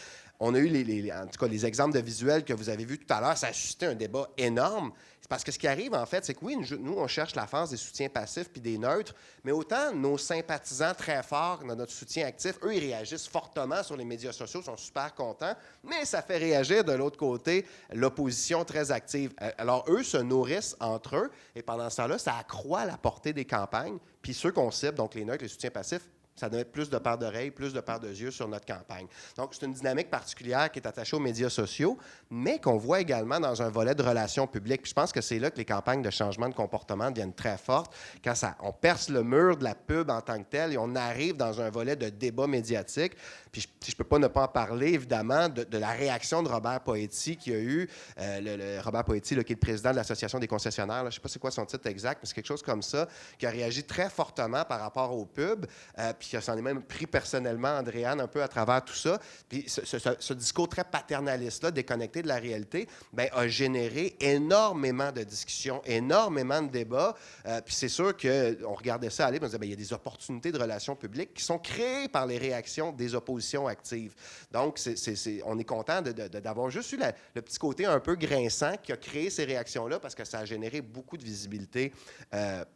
On a eu en tout cas les exemples de visuels que vous avez vus tout à l'heure, ça a suscité un débat énorme. C'est parce que ce qui arrive, en fait, c'est que oui, nous, on cherche la phase des soutiens passifs puis des neutres, mais autant nos sympathisants très forts dans notre soutien actif, eux, ils réagissent fortement sur les médias sociaux, sont super contents, mais ça fait réagir de l'autre côté l'opposition très active. Alors, eux se nourrissent entre eux, et pendant ce temps-là, ça accroît la portée des campagnes, puis ceux qu'on cible, donc les neutres, les soutiens passifs, ça donne plus de paires d'oreilles, plus de paires de yeux sur notre campagne. Donc, c'est une dynamique particulière qui est attachée aux médias sociaux, mais qu'on voit également dans un volet de relations publiques. Puis je pense que c'est là que les campagnes de changement de comportement deviennent très fortes, quand on perce le mur de la pub en tant que tel et on arrive dans un volet de débat médiatique. Puis je ne peux pas ne pas en parler, évidemment, de la réaction de Robert Poetti qui a eu, Robert Poetti, là, qui est le président de l'Association des concessionnaires, là, je ne sais pas c'est quoi son titre exact, mais c'est quelque chose comme ça, qui a réagi très fortement par rapport aux pubs. Puis qui s'en est même pris personnellement, Andréane, un peu à travers tout ça. Puis ce discours très paternaliste-là, déconnecté de la réalité, bien, a généré énormément de discussions, énormément de débats. Puis c'est sûr qu'on regardait ça aller, puis on disait, bien, il y a des opportunités de relations publiques qui sont créées par les réactions des oppositions actives. Donc, on est content d'avoir juste eu le petit côté un peu grinçant qui a créé ces réactions-là parce que ça a généré beaucoup de visibilité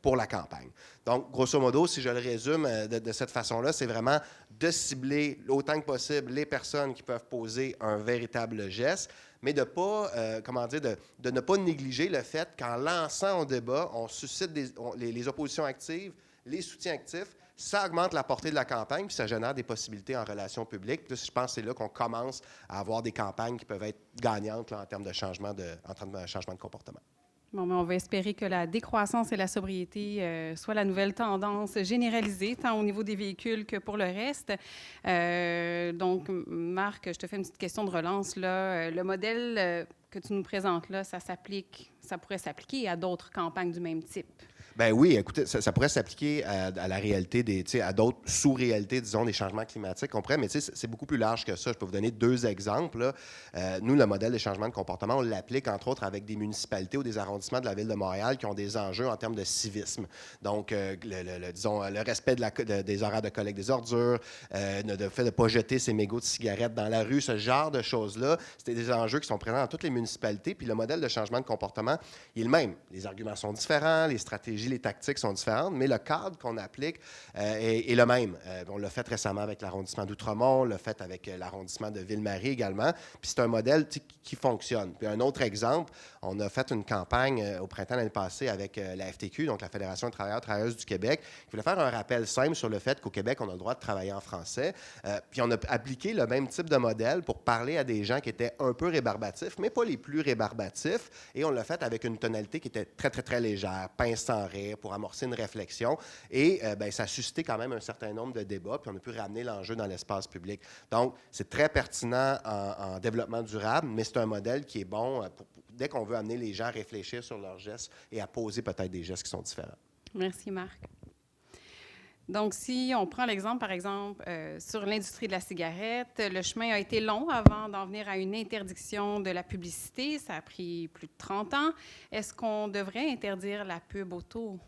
pour la campagne. Donc, grosso modo, si je le résume de cette façon-là, c'est vraiment de cibler autant que possible les personnes qui peuvent poser un véritable geste, mais de ne pas négliger le fait qu'en lançant un débat, on suscite les oppositions actives, les soutiens actifs, ça augmente la portée de la campagne, puis ça génère des possibilités en relations publiques. Puis là, je pense que c'est là qu'on commence à avoir des campagnes qui peuvent être gagnantes là, en termes de changement de comportement. Bon, mais on va espérer que la décroissance et la sobriété soient la nouvelle tendance généralisée, tant au niveau des véhicules que pour le reste. Donc, Marc, je te fais une petite question de relance. Là. Le modèle que tu nous présentes là, ça pourrait s'appliquer à d'autres campagnes du même type. Ben oui, écoutez, ça pourrait s'appliquer à la réalité à d'autres sous-réalités, disons, des changements climatiques. On pourrait, mais c'est beaucoup plus large que ça. Je peux vous donner 2 exemples. Nous, le modèle des changements de comportement, on l'applique, entre autres, avec des municipalités ou des arrondissements de la Ville de Montréal qui ont des enjeux en termes de civisme. Donc, disons, le respect des horaires de collecte des ordures, le fait de ne pas jeter ses mégots de cigarettes dans la rue, ce genre de choses-là, c'est des enjeux qui sont présents dans toutes les municipalités. Puis le modèle de changement de comportement, il est le même. Les arguments sont différents, les stratégies, les tactiques sont différentes, mais le cadre qu'on applique est le même. On l'a fait récemment avec l'arrondissement d'Outremont, on l'a fait avec l'arrondissement de Ville-Marie également, puis c'est un modèle qui fonctionne. Puis un autre exemple, on a fait une campagne au printemps l'année passée avec la FTQ, donc la Fédération des travailleurs et travailleuses du Québec, qui voulait faire un rappel simple sur le fait qu'au Québec, on a le droit de travailler en français. Puis on a appliqué le même type de modèle pour parler à des gens qui étaient un peu rébarbatifs, mais pas les plus rébarbatifs, et on l'a fait avec une tonalité qui était très, très, très légère, pince sans rire, pour amorcer une réflexion. Et ça a suscité quand même un certain nombre de débats, puis on a pu ramener l'enjeu dans l'espace public. Donc, c'est très pertinent en développement durable, mais c'est un modèle qui est bon dès qu'on veut amener les gens à réfléchir sur leurs gestes et à poser peut-être des gestes qui sont différents. Merci, Marc. Donc, si on prend l'exemple, par exemple, sur l'industrie de la cigarette, le chemin a été long avant d'en venir à une interdiction de la publicité. Ça a pris plus de 30 ans. Est-ce qu'on devrait interdire la pub auto?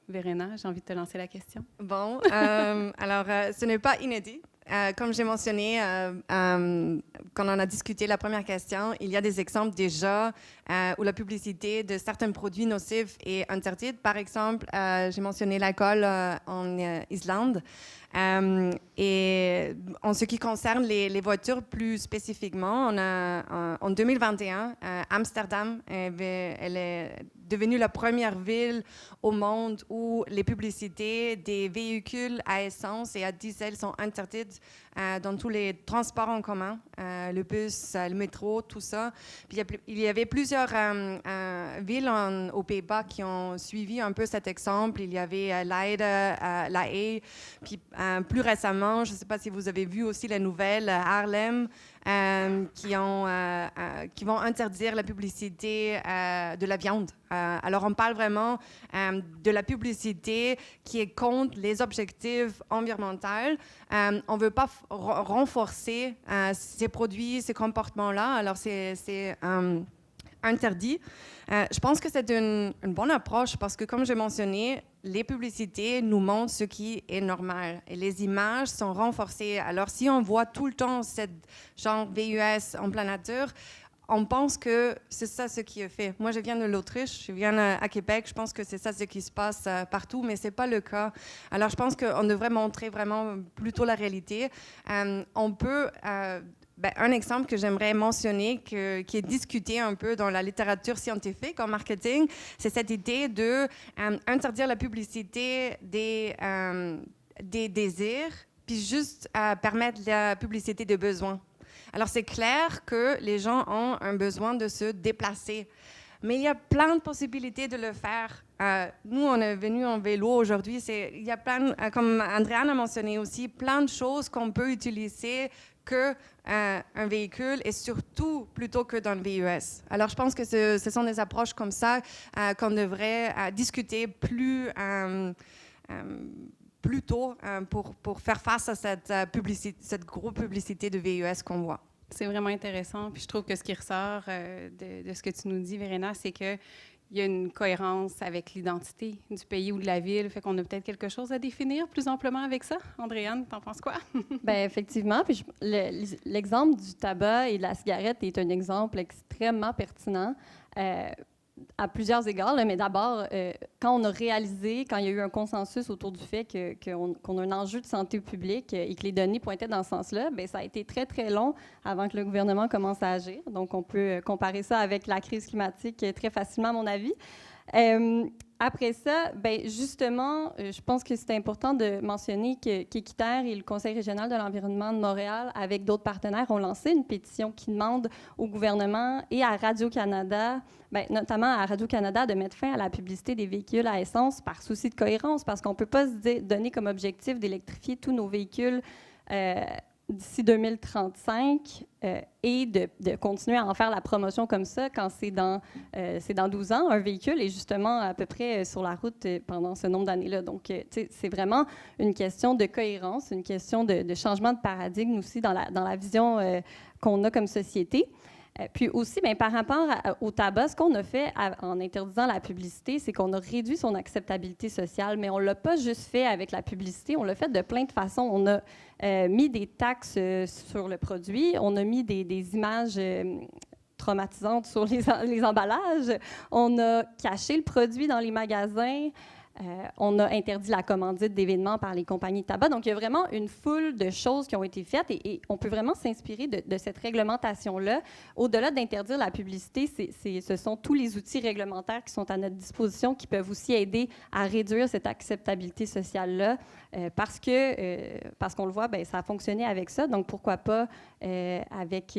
Verena, j'ai envie de te lancer la question. Bon, alors, ce n'est pas inédit. Comme j'ai mentionné, quand on a discuté la première question, il y a des exemples déjà où la publicité de certains produits nocifs est interdite. Par exemple, j'ai mentionné l'alcool en Islande. Et en ce qui concerne les voitures plus spécifiquement, en 2021, Amsterdam, elle est devenue la première ville au monde où les publicités des véhicules à essence et à diesel sont interdites dans tous les transports en commun, le bus, le métro, tout ça. Puis il y avait plusieurs villes aux Pays-Bas qui ont suivi un peu cet exemple. Il y avait Leiden, La Haye, puis plus récemment, je ne sais pas si vous avez vu aussi la nouvelle, Haarlem, qui vont interdire la publicité de la viande. Alors, on parle vraiment de la publicité qui est contre les objectifs environnementaux. On ne veut pas renforcer ces produits, ces comportements-là. Alors, c'est interdit. Je pense que c'est une bonne approche parce que, comme j'ai mentionné, les publicités nous montrent ce qui est normal et les images sont renforcées. Alors, si on voit tout le temps cette genre VUS en pleine nature, on pense que c'est ça ce qui est fait. Moi, je viens de l'Autriche, je viens à Québec, je pense que c'est ça ce qui se passe partout, mais ce n'est pas le cas. Alors, je pense qu'on devrait montrer vraiment plutôt la réalité. On peut... un exemple que j'aimerais mentionner, qui est discuté un peu dans la littérature scientifique en marketing, c'est cette idée d'interdire la publicité des désirs, puis juste permettre la publicité des besoins. Alors, c'est clair que les gens ont un besoin de se déplacer. Mais il y a plein de possibilités de le faire. Nous, on est venus en vélo aujourd'hui. Il y a plein, comme Andréane a mentionné aussi, plein de choses qu'on peut utiliser qu'un véhicule et surtout plutôt que dans le VUS. Alors, je pense que ce sont des approches comme ça qu'on devrait discuter plus tôt pour faire face à cette grosse publicité de VUS qu'on voit. C'est vraiment intéressant. Puis je trouve que ce qui ressort de ce que tu nous dis, Verena, c'est qu'il y a une cohérence avec l'identité du pays ou de la ville. Fait qu'on a peut-être quelque chose à définir plus amplement avec ça. Andréane, t'en penses quoi? Bien, effectivement. Puis l'exemple du tabac et de la cigarette est un exemple extrêmement pertinent. À plusieurs égards, là, mais d'abord, quand on a réalisé, quand il y a eu un consensus autour du fait qu'on a un enjeu de santé publique et que les données pointaient dans ce sens-là, bien, ça a été très, très long avant que le gouvernement commence à agir. Donc, on peut comparer ça avec la crise climatique très facilement, à mon avis. Après ça, bien, justement, je pense que c'est important de mentionner qu'Équiterre et le Conseil régional de l'environnement de Montréal, avec d'autres partenaires, ont lancé une pétition qui demande au gouvernement et à Radio-Canada, bien, notamment à Radio-Canada, de mettre fin à la publicité des véhicules à essence par souci de cohérence, parce qu'on ne peut pas se donner comme objectif d'électrifier tous nos véhicules d'ici 2035 et de continuer à en faire la promotion comme ça quand c'est dans 12 ans. Un véhicule est justement à peu près sur la route pendant ce nombre d'années-là. Donc, c'est vraiment une question de cohérence, une question de changement de paradigme aussi dans la vision qu'on a comme société. Puis aussi, bien, par rapport au tabac, ce qu'on a fait en interdisant la publicité, c'est qu'on a réduit son acceptabilité sociale, mais on ne l'a pas juste fait avec la publicité, on l'a fait de plein de façons. On a mis des taxes sur le produit, on a mis des images traumatisantes sur les emballages, on a caché le produit dans les magasins, on a interdit la commandite d'événements par les compagnies de tabac. Donc, il y a vraiment une foule de choses qui ont été faites et on peut vraiment s'inspirer de cette réglementation-là. Au-delà d'interdire la publicité, ce sont tous les outils réglementaires qui sont à notre disposition qui peuvent aussi aider à réduire cette acceptabilité sociale-là parce qu'on le voit, bien, ça a fonctionné avec ça. Donc, pourquoi pas avec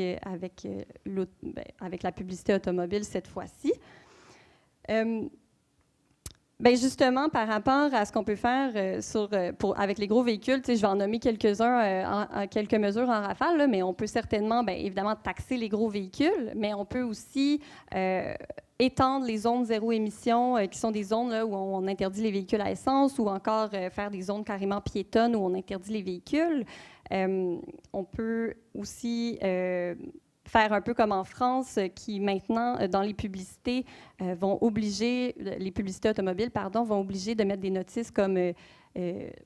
la publicité automobile cette fois-ci. Bien, justement, par rapport à ce qu'on peut faire avec les gros véhicules, je vais en nommer quelques-uns, quelques mesures en rafale, là, mais on peut certainement, bien, évidemment, taxer les gros véhicules, mais on peut aussi étendre les zones zéro émission, qui sont des zones là, où on interdit les véhicules à essence, ou encore faire des zones carrément piétonnes où on interdit les véhicules. On peut aussi faire un peu comme en France, qui maintenant, dans les publicités, les publicités automobiles, vont obliger de mettre des notices comme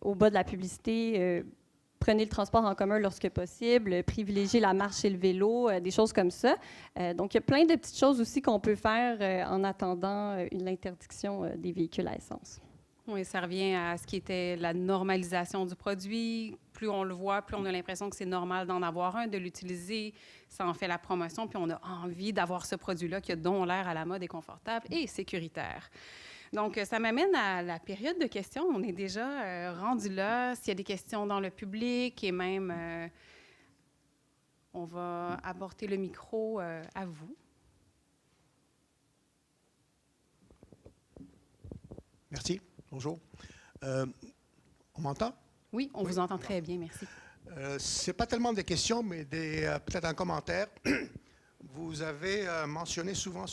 au bas de la publicité, prenez le transport en commun lorsque possible, privilégiez la marche et le vélo, des choses comme ça. Donc, il y a plein de petites choses aussi qu'on peut faire en attendant l'interdiction des véhicules à essence. Oui, ça revient à ce qui était la normalisation du produit. Plus on le voit, plus on a l'impression que c'est normal d'en avoir un, de l'utiliser. Ça en fait la promotion, puis on a envie d'avoir ce produit-là qui a donc l'air à la mode et confortable et sécuritaire. Donc, ça m'amène à la période de questions. On est déjà rendu là. S'il y a des questions dans le public et même, on va apporter le micro à vous. Merci. Bonjour. On m'entend? Oui, on vous entend très bien, merci. Ce n'est pas tellement des questions, mais peut-être un commentaire. Vous avez mentionné souvent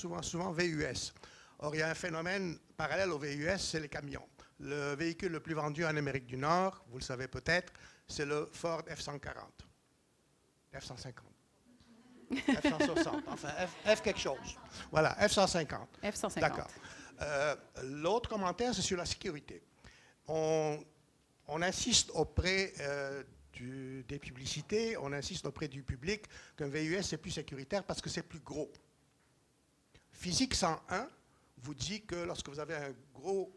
VUS. Or, il y a un phénomène parallèle au VUS, c'est les camions. Le véhicule le plus vendu en Amérique du Nord, vous le savez peut-être, c'est le Ford F-140. F-150. F-160, enfin F quelque chose. Voilà, F-150. F-150. D'accord. L'autre commentaire, c'est sur la sécurité. On insiste auprès des publicités, on insiste auprès du public qu'un VUS est plus sécuritaire parce que c'est plus gros. Physique 101 vous dit que lorsque vous avez un gros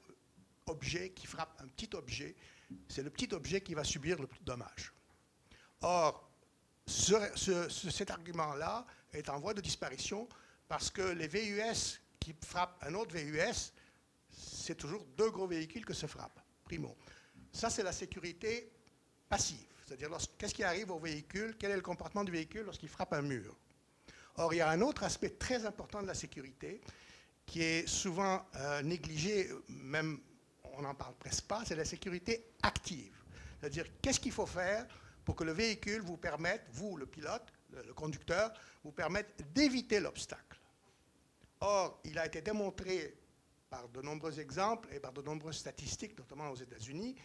objet qui frappe un petit objet, c'est le petit objet qui va subir le plus de dommages. Or, cet argument-là est en voie de disparition parce que les VUS qui frappent un autre VUS, c'est toujours deux gros véhicules que se frappent, primo. Ça, c'est la sécurité passive. C'est-à-dire, qu'est-ce qui arrive au véhicule, quel est le comportement du véhicule lorsqu'il frappe un mur. Or, il y a un autre aspect très important de la sécurité qui est souvent négligé, même on n'en parle presque pas, c'est la sécurité active. C'est-à-dire, qu'est-ce qu'il faut faire pour que le véhicule vous permette, vous, le pilote, le conducteur, vous permette d'éviter l'obstacle. Or, il a été démontré par de nombreux exemples et par de nombreuses statistiques, notamment aux États-Unis,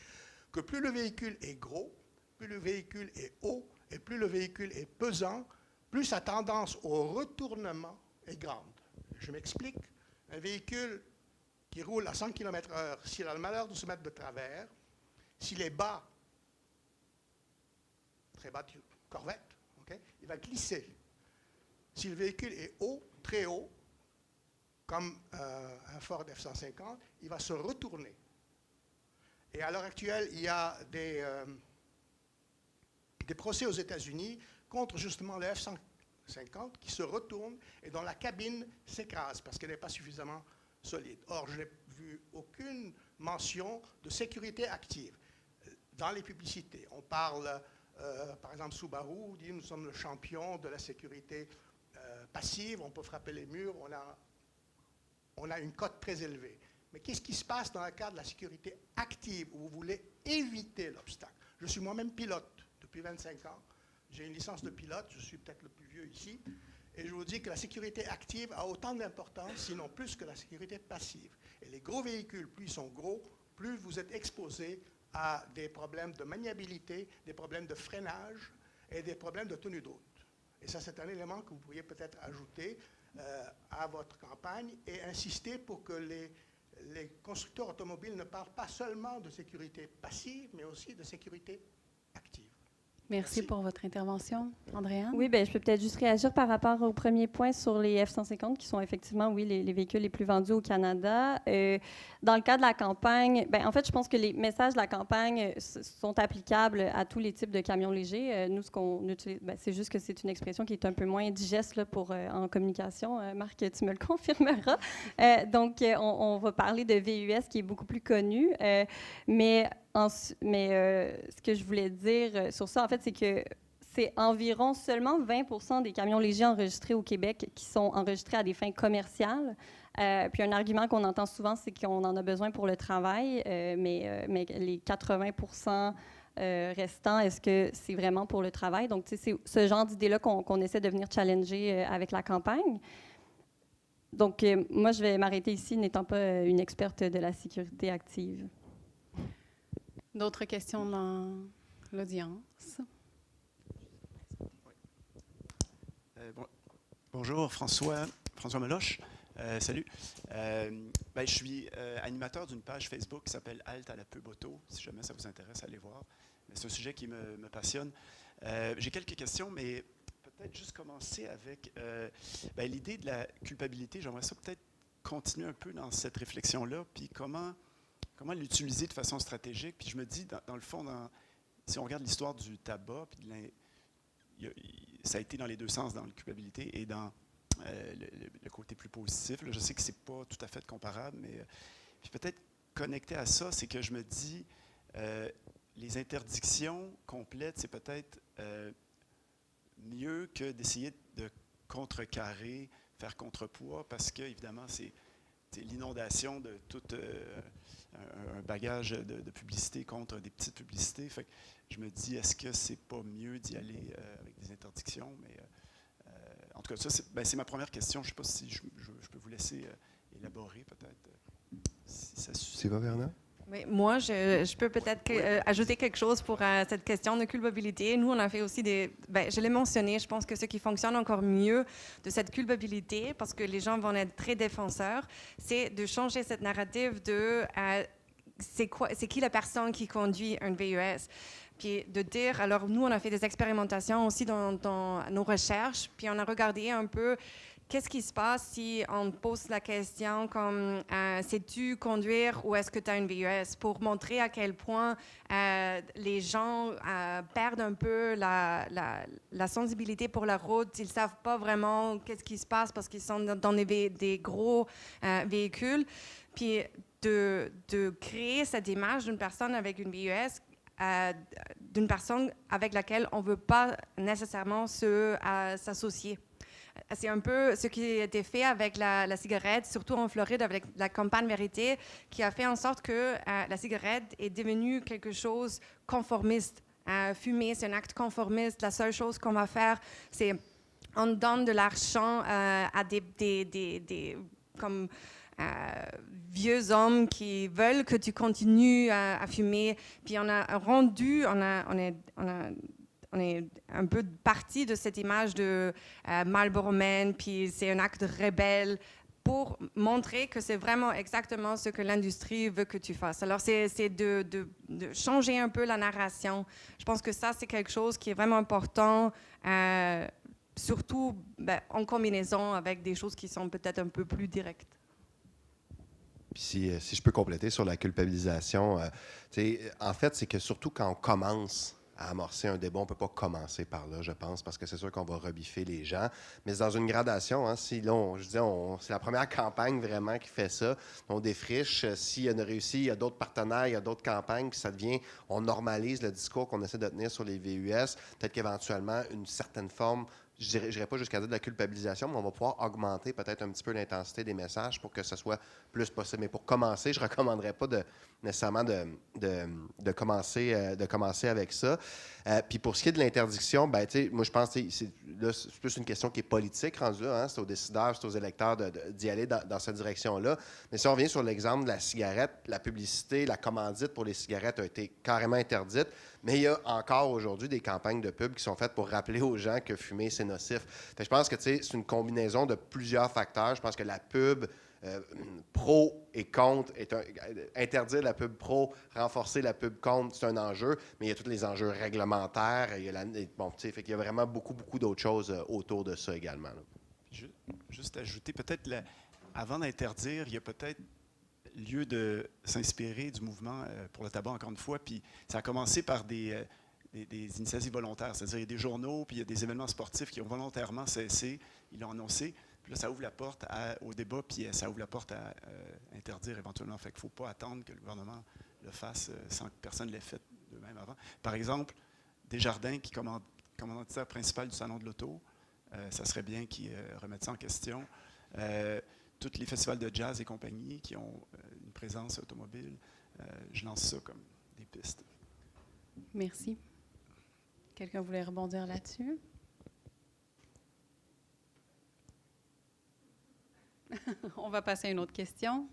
que plus le véhicule est gros, plus le véhicule est haut et plus le véhicule est pesant, plus sa tendance au retournement est grande. Je m'explique. Un véhicule qui roule à 100 km/h, s'il a le malheur de se mettre de travers, s'il est bas, très bas, corvette, okay, il va glisser. Si le véhicule est haut, très haut, comme un Ford F-150, il va se retourner. Et à l'heure actuelle, il y a des procès aux États-Unis contre justement le F-150 qui se retourne et dont la cabine s'écrase parce qu'elle n'est pas suffisamment solide. Or, je n'ai vu aucune mention de sécurité active. Dans les publicités, on parle, par exemple, Subaru dit « Nous sommes le champion de la sécurité passive, on peut frapper les murs, on a une cote très élevée. » Mais qu'est-ce qui se passe dans le cadre de la sécurité active où vous voulez éviter l'obstacle? Je suis moi-même pilote depuis 25 ans. J'ai une licence de pilote, je suis peut-être le plus vieux ici. Et je vous dis que la sécurité active a autant d'importance, sinon plus que la sécurité passive. Et les gros véhicules, plus ils sont gros, plus vous êtes exposés à des problèmes de maniabilité, des problèmes de freinage et des problèmes de tenue de route. Et ça, c'est un élément que vous pourriez peut-être ajouter à votre campagne et insister pour que les constructeurs automobiles ne parlent pas seulement de sécurité passive, mais aussi de sécurité active. Merci pour votre intervention. Andréane? Oui, bien, je peux peut-être juste réagir par rapport au premier point sur les F-150, qui sont effectivement, oui, les véhicules les plus vendus au Canada. Dans le cas de la campagne, bien, en fait, je pense que les messages de la campagne sont applicables à tous les types de camions légers. Nous, ce qu'on utilise, bien, c'est juste que c'est une expression qui est un peu moins digeste là, en communication. Marc, tu me le confirmeras. Donc, on va parler de VUS, qui est beaucoup plus connu. Mais ce que je voulais dire sur ça, en fait, c'est que c'est environ seulement 20 des camions légers enregistrés au Québec qui sont enregistrés à des fins commerciales. Puis un argument qu'on entend souvent, c'est qu'on en a besoin pour le travail, mais les 80 restants, est-ce que c'est vraiment pour le travail? Donc, c'est ce genre d'idée-là qu'on essaie de venir challenger avec la campagne. Donc, moi, je vais m'arrêter ici, n'étant pas une experte de la sécurité active. D'autres questions dans l'audience? Bonjour, François Meloche. Salut. Je suis animateur d'une page Facebook qui s'appelle Halte à la pub auto. Si jamais ça vous intéresse, allez voir. C'est un sujet qui me passionne. J'ai quelques questions, mais peut-être juste commencer avec l'idée de la culpabilité. J'aimerais ça peut-être continuer un peu dans cette réflexion-là, puis comment l'utiliser de façon stratégique. Puis je me dis, dans le fond, si on regarde l'histoire du tabac, puis ça a été dans les deux sens, dans la culpabilité et dans le côté plus positif. Là, je sais que ce n'est pas tout à fait comparable, mais Puis peut-être connecté à ça, c'est que je me dis, les interdictions complètes, c'est peut-être mieux que d'essayer de contrecarrer, faire contrepoids, parce que, évidemment, c'est l'inondation de tout un bagage de publicité contre des petites publicités. Fait que je me dis, est-ce que c'est pas mieux d'y aller avec des interdictions? Mais en tout cas, ça, c'est ma première question. Je ne sais pas si je peux vous laisser élaborer, peut-être. Si ça suffit. C'est Verna? Oui, moi, je peux peut-être ajouter quelque chose pour cette question de culpabilité. Nous, on a fait aussi je l'ai mentionné, je pense que ce qui fonctionne encore mieux de cette culpabilité, parce que les gens vont être très défenseurs, c'est de changer cette narrative de c'est qui la personne qui conduit un VUS. Puis de dire, alors nous, on a fait des expérimentations aussi dans nos recherches, puis on a regardé un peu qu'est-ce qui se passe si on pose la question comme sais-tu conduire ou est-ce que tu as une VUS, pour montrer à quel point les gens perdent un peu la sensibilité pour la route. Ils ne savent pas vraiment qu'est-ce qui se passe parce qu'ils sont dans des gros véhicules. Puis de créer cette image d'une personne avec une VUS, d'une personne avec laquelle on ne veut pas nécessairement s'associer. C'est un peu ce qui a été fait avec la cigarette, surtout en Floride avec la campagne Vérité, qui a fait en sorte que la cigarette est devenue quelque chose conformiste. Fumer, c'est un acte conformiste. La seule chose qu'on va faire, c'est on donne de l'argent à des comme vieux hommes qui veulent que tu continues à fumer. Puis on est un peu parti de cette image de Marlboro Man, puis c'est un acte rebelle pour montrer que c'est vraiment exactement ce que l'industrie veut que tu fasses. Alors, c'est de changer un peu la narration. Je pense que ça, c'est quelque chose qui est vraiment important, surtout en combinaison avec des choses qui sont peut-être un peu plus directes. Puis si je peux compléter sur la culpabilisation, en fait, c'est que surtout quand on commence à amorcer un débat, on ne peut pas commencer par là, je pense, parce que c'est sûr qu'on va rebiffer les gens. Mais c'est dans une gradation. Hein, si là, c'est la première campagne vraiment qui fait ça. On défriche. S'il y a une réussite, il y a d'autres partenaires, il y a d'autres campagnes, puis ça devient, on normalise le discours qu'on essaie de tenir sur les VUS. Peut-être qu'éventuellement, une certaine forme, je n'irai pas jusqu'à dire de la culpabilisation, mais on va pouvoir augmenter peut-être un petit peu l'intensité des messages pour que ce soit plus possible. Mais pour commencer, je ne recommanderais pas nécessairement de commencer avec ça. Puis pour ce qui est de l'interdiction, moi je pense que c'est plus une question qui est politique rendue là. Hein? C'est aux décideurs, c'est aux électeurs d'y aller dans cette direction-là. Mais si on revient sur l'exemple de la cigarette, la publicité, la commandite pour les cigarettes a été carrément interdite. Mais il y a encore aujourd'hui des campagnes de pub qui sont faites pour rappeler aux gens que fumer, c'est nocif. Je pense que c'est une combinaison de plusieurs facteurs. Je pense que la pub pro et contre, interdire la pub pro, renforcer la pub contre, c'est un enjeu, mais il y a tous les enjeux réglementaires. Il y a vraiment beaucoup d'autres choses autour de ça également. Là. Juste ajouter, peut-être, avant d'interdire, il y a peut-être lieu de s'inspirer du mouvement pour le tabac, encore une fois. Puis ça a commencé par des initiatives volontaires. C'est-à-dire, il y a des journaux, puis il y a des événements sportifs qui ont volontairement cessé. Ils l'ont annoncé. Puis là, ça ouvre la porte au débat, puis ça ouvre la porte à interdire éventuellement. Fait qu'il ne faut pas attendre que le gouvernement le fasse sans que personne ne l'ait fait d'eux-mêmes avant. Par exemple, Desjardins, qui est commanditaire principal du Salon de l'Auto, ça serait bien qu'ils remettent ça en question. Tous les festivals de jazz et compagnie qui ont une présence automobile, je lance ça comme des pistes. Merci. Quelqu'un voulait rebondir là-dessus? On va passer à une autre question.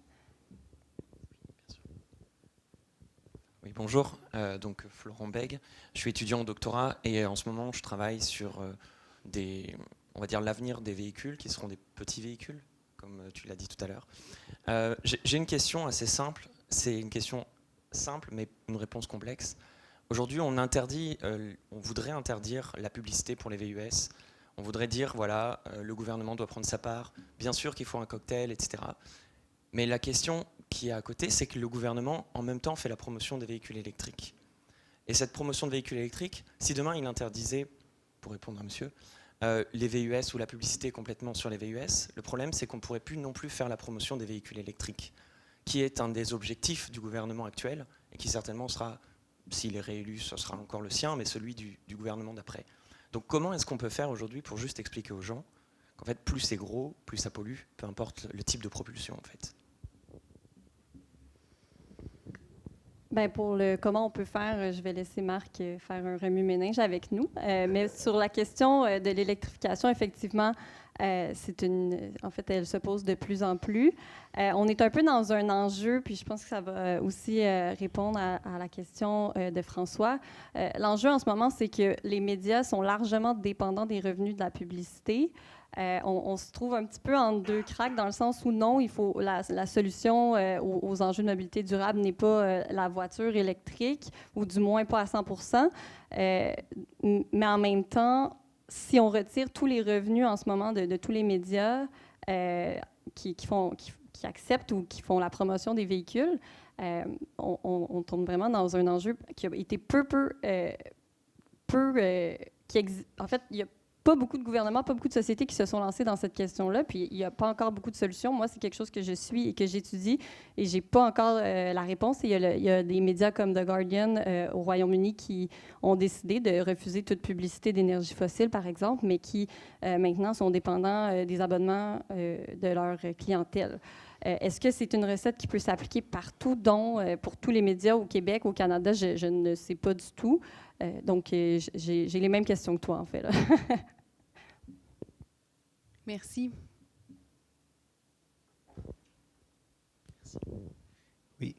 Oui, bonjour. Donc Florent Bègue. Je suis étudiant en doctorat et en ce moment, je travaille sur on va dire l'avenir des véhicules qui seront des petits véhicules, comme tu l'as dit tout à l'heure. J'ai une question assez simple. C'est une question simple, mais une réponse complexe. Aujourd'hui, on voudrait interdire la publicité pour les VUS. On voudrait dire, voilà, le gouvernement doit prendre sa part. Bien sûr qu'il faut un cocktail, etc. Mais la question qui est à côté, c'est que le gouvernement, en même temps, fait la promotion des véhicules électriques. Et cette promotion de véhicules électriques, si demain il interdisait, pour répondre à monsieur, les VUS ou la publicité complètement sur les VUS, le problème, c'est qu'on ne pourrait plus non plus faire la promotion des véhicules électriques, qui est un des objectifs du gouvernement actuel et qui certainement sera, s'il est réélu, ce sera encore le sien, mais celui du gouvernement d'après. Donc comment est-ce qu'on peut faire aujourd'hui pour juste expliquer aux gens qu'en fait, plus c'est gros, plus ça pollue, peu importe le type de propulsion, en fait. Bien, pour le comment on peut faire, je vais laisser Marc faire un remue-ménage avec nous. Mais sur la question de l'électrification, effectivement, en fait, elle se pose de plus en plus. On est un peu dans un enjeu, puis je pense que ça va aussi répondre à la question de François. L'enjeu en ce moment, c'est que les médias sont largement dépendants des revenus de la publicité. On se trouve un petit peu en deux cracks dans le sens où non, il faut la solution aux enjeux de mobilité durable n'est pas la voiture électrique, ou du moins pas à 100%. Mais en même temps, si on retire tous les revenus en ce moment de tous les médias qui acceptent ou qui font la promotion des véhicules, on tombe vraiment dans un enjeu qui a été en fait, il y a pas beaucoup de gouvernements, pas beaucoup de sociétés qui se sont lancées dans cette question-là, puis il n'y a pas encore beaucoup de solutions. Moi, c'est quelque chose que je suis et que j'étudie, et j'ai pas encore la réponse. Et il y a des médias comme The Guardian au Royaume-Uni qui ont décidé de refuser toute publicité d'énergie fossile, par exemple, mais qui maintenant sont dépendants des abonnements de leur clientèle. Est-ce que c'est une recette qui peut s'appliquer partout, dont pour tous les médias au Québec, au Canada? Je ne sais pas du tout. Donc, j'ai les mêmes questions que toi, en fait. Là. Merci. Oui.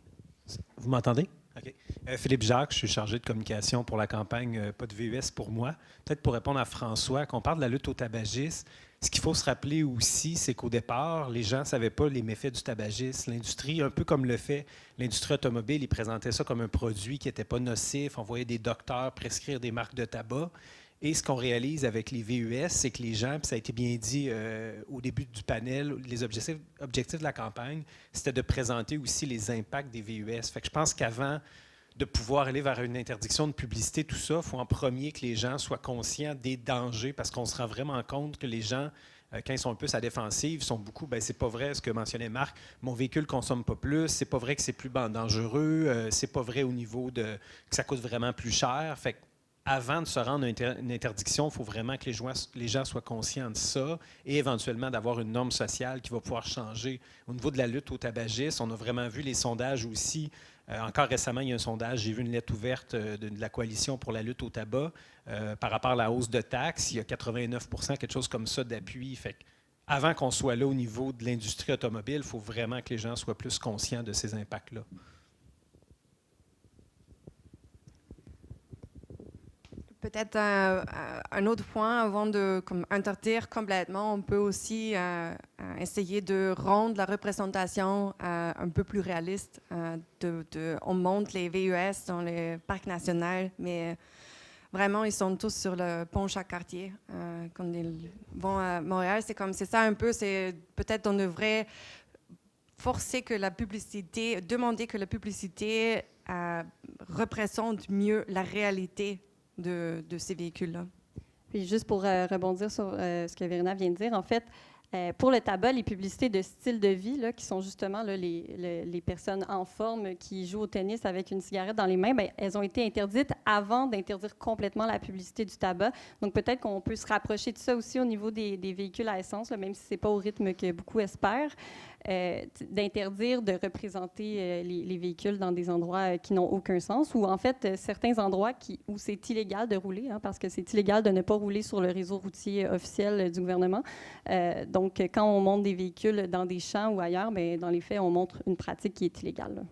Vous m'entendez? OK. Philippe Jacques, je suis chargé de communication pour la campagne Pas de VUS pour moi. Peut-être pour répondre à François, qu'on parle de la lutte au tabagisme, ce qu'il faut se rappeler aussi, c'est qu'au départ, les gens ne savaient pas les méfaits du tabagisme. L'industrie, un peu comme le fait l'industrie automobile, ils présentaient ça comme un produit qui n'était pas nocif. On voyait des docteurs prescrire des marques de tabac. Et ce qu'on réalise avec les VUS, c'est que les gens, puis ça a été bien dit au début du panel, les objectifs de la campagne, c'était de présenter aussi les impacts des VUS. Fait que je pense qu'avant de pouvoir aller vers une interdiction de publicité, tout ça, il faut en premier que les gens soient conscients des dangers, parce qu'on se rend vraiment compte que les gens, quand ils sont un peu à défensive, sont beaucoup, ben c'est pas vrai ce que mentionnait Marc, mon véhicule consomme pas plus, c'est pas vrai que c'est plus dangereux, c'est pas vrai au niveau de que ça coûte vraiment plus cher. Fait que avant de se rendre à une interdiction, il faut vraiment que les gens soient conscients de ça et éventuellement d'avoir une norme sociale qui va pouvoir changer. Au niveau de la lutte au tabagisme, on a vraiment vu les sondages aussi. Encore récemment, il y a un sondage, j'ai vu une lettre ouverte de la Coalition pour la lutte au tabac par rapport à la hausse de taxes. Il y a 89 %, quelque chose comme ça, d'appui. Fait avant qu'on soit là au niveau de l'industrie automobile, il faut vraiment que les gens soient plus conscients de ces impacts-là. Peut-être un autre point avant de interdire complètement, on peut aussi essayer de rendre la représentation un peu plus réaliste. On monte les VUS dans les parcs nationaux, mais vraiment, ils sont tous sur le pont chaque quartier. Quand ils vont à Montréal, c'est ça un peu. C'est peut-être on devrait forcer que la publicité, demander que la publicité représente mieux la réalité de ces véhicules-là. Puis juste pour rebondir sur ce que Verena vient de dire, en fait, pour le tabac, les publicités de style de vie, là, qui sont justement là, les personnes en forme qui jouent au tennis avec une cigarette dans les mains, bien, elles ont été interdites avant d'interdire complètement la publicité du tabac. Donc peut-être qu'on peut se rapprocher de ça aussi au niveau des véhicules à essence, là, même si ce n'est pas au rythme que beaucoup espèrent. D'interdire de représenter les véhicules dans des endroits qui n'ont aucun sens, ou en fait certains endroits où c'est illégal de rouler, hein, parce que c'est illégal de ne pas rouler sur le réseau routier officiel du gouvernement. Donc quand on monte des véhicules dans des champs ou ailleurs, bien, dans les faits, on montre une pratique qui est illégale. Là.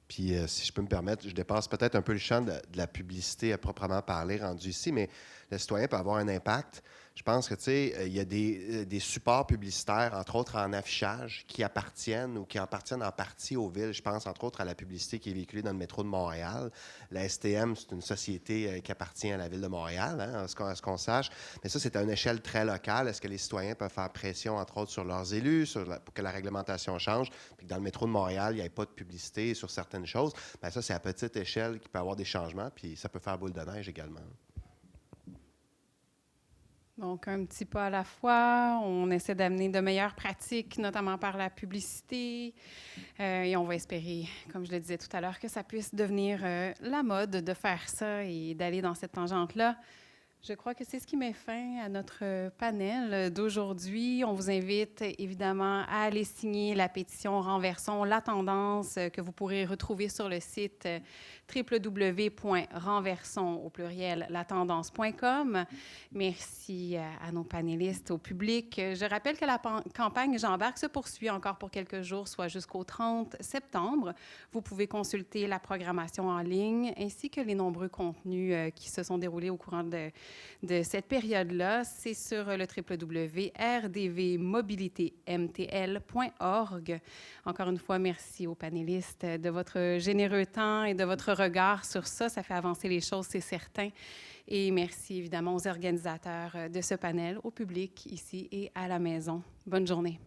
Puis, si je peux me permettre, je dépasse peut-être un peu le champ de la publicité à proprement parler rendu ici, mais le citoyen peut avoir un impact. Je pense que, tu sais, il y a des supports publicitaires, entre autres en affichage, qui appartiennent ou qui appartiennent en partie aux villes. Je pense, entre autres, à la publicité qui est véhiculée dans le métro de Montréal. La STM, c'est une société qui appartient à la ville de Montréal, hein, à ce qu'on sache. Mais ça, c'est à une échelle très locale. Est-ce que les citoyens peuvent faire pression, entre autres, sur leurs élus, pour que la réglementation change, puis que dans le métro de Montréal, il n'y ait pas de publicité sur certaines choses? Bien, ça, c'est à petite échelle qu'il peut y avoir des changements, puis ça peut faire boule de neige également. Donc, un petit pas à la fois. On essaie d'amener de meilleures pratiques, notamment par la publicité. Et on va espérer, comme je le disais tout à l'heure, que ça puisse devenir la mode de faire ça et d'aller dans cette tangente-là. Je crois que c'est ce qui met fin à notre panel d'aujourd'hui. On vous invite évidemment à aller signer la pétition Renversons la tendance que vous pourrez retrouver sur le site www.renversons.latendance.com. Merci à nos panélistes, au public. Je rappelle que la campagne J'embarque se poursuit encore pour quelques jours, soit jusqu'au 30 septembre. Vous pouvez consulter la programmation en ligne ainsi que les nombreux contenus qui se sont déroulés au courant de cette période-là. C'est sur le www.rdvmobilitémtl.org. Encore une fois, merci aux panélistes de votre généreux temps et de votre regard sur ça. Ça fait avancer les choses, c'est certain. Et merci évidemment aux organisateurs de ce panel, au public ici et à la maison. Bonne journée.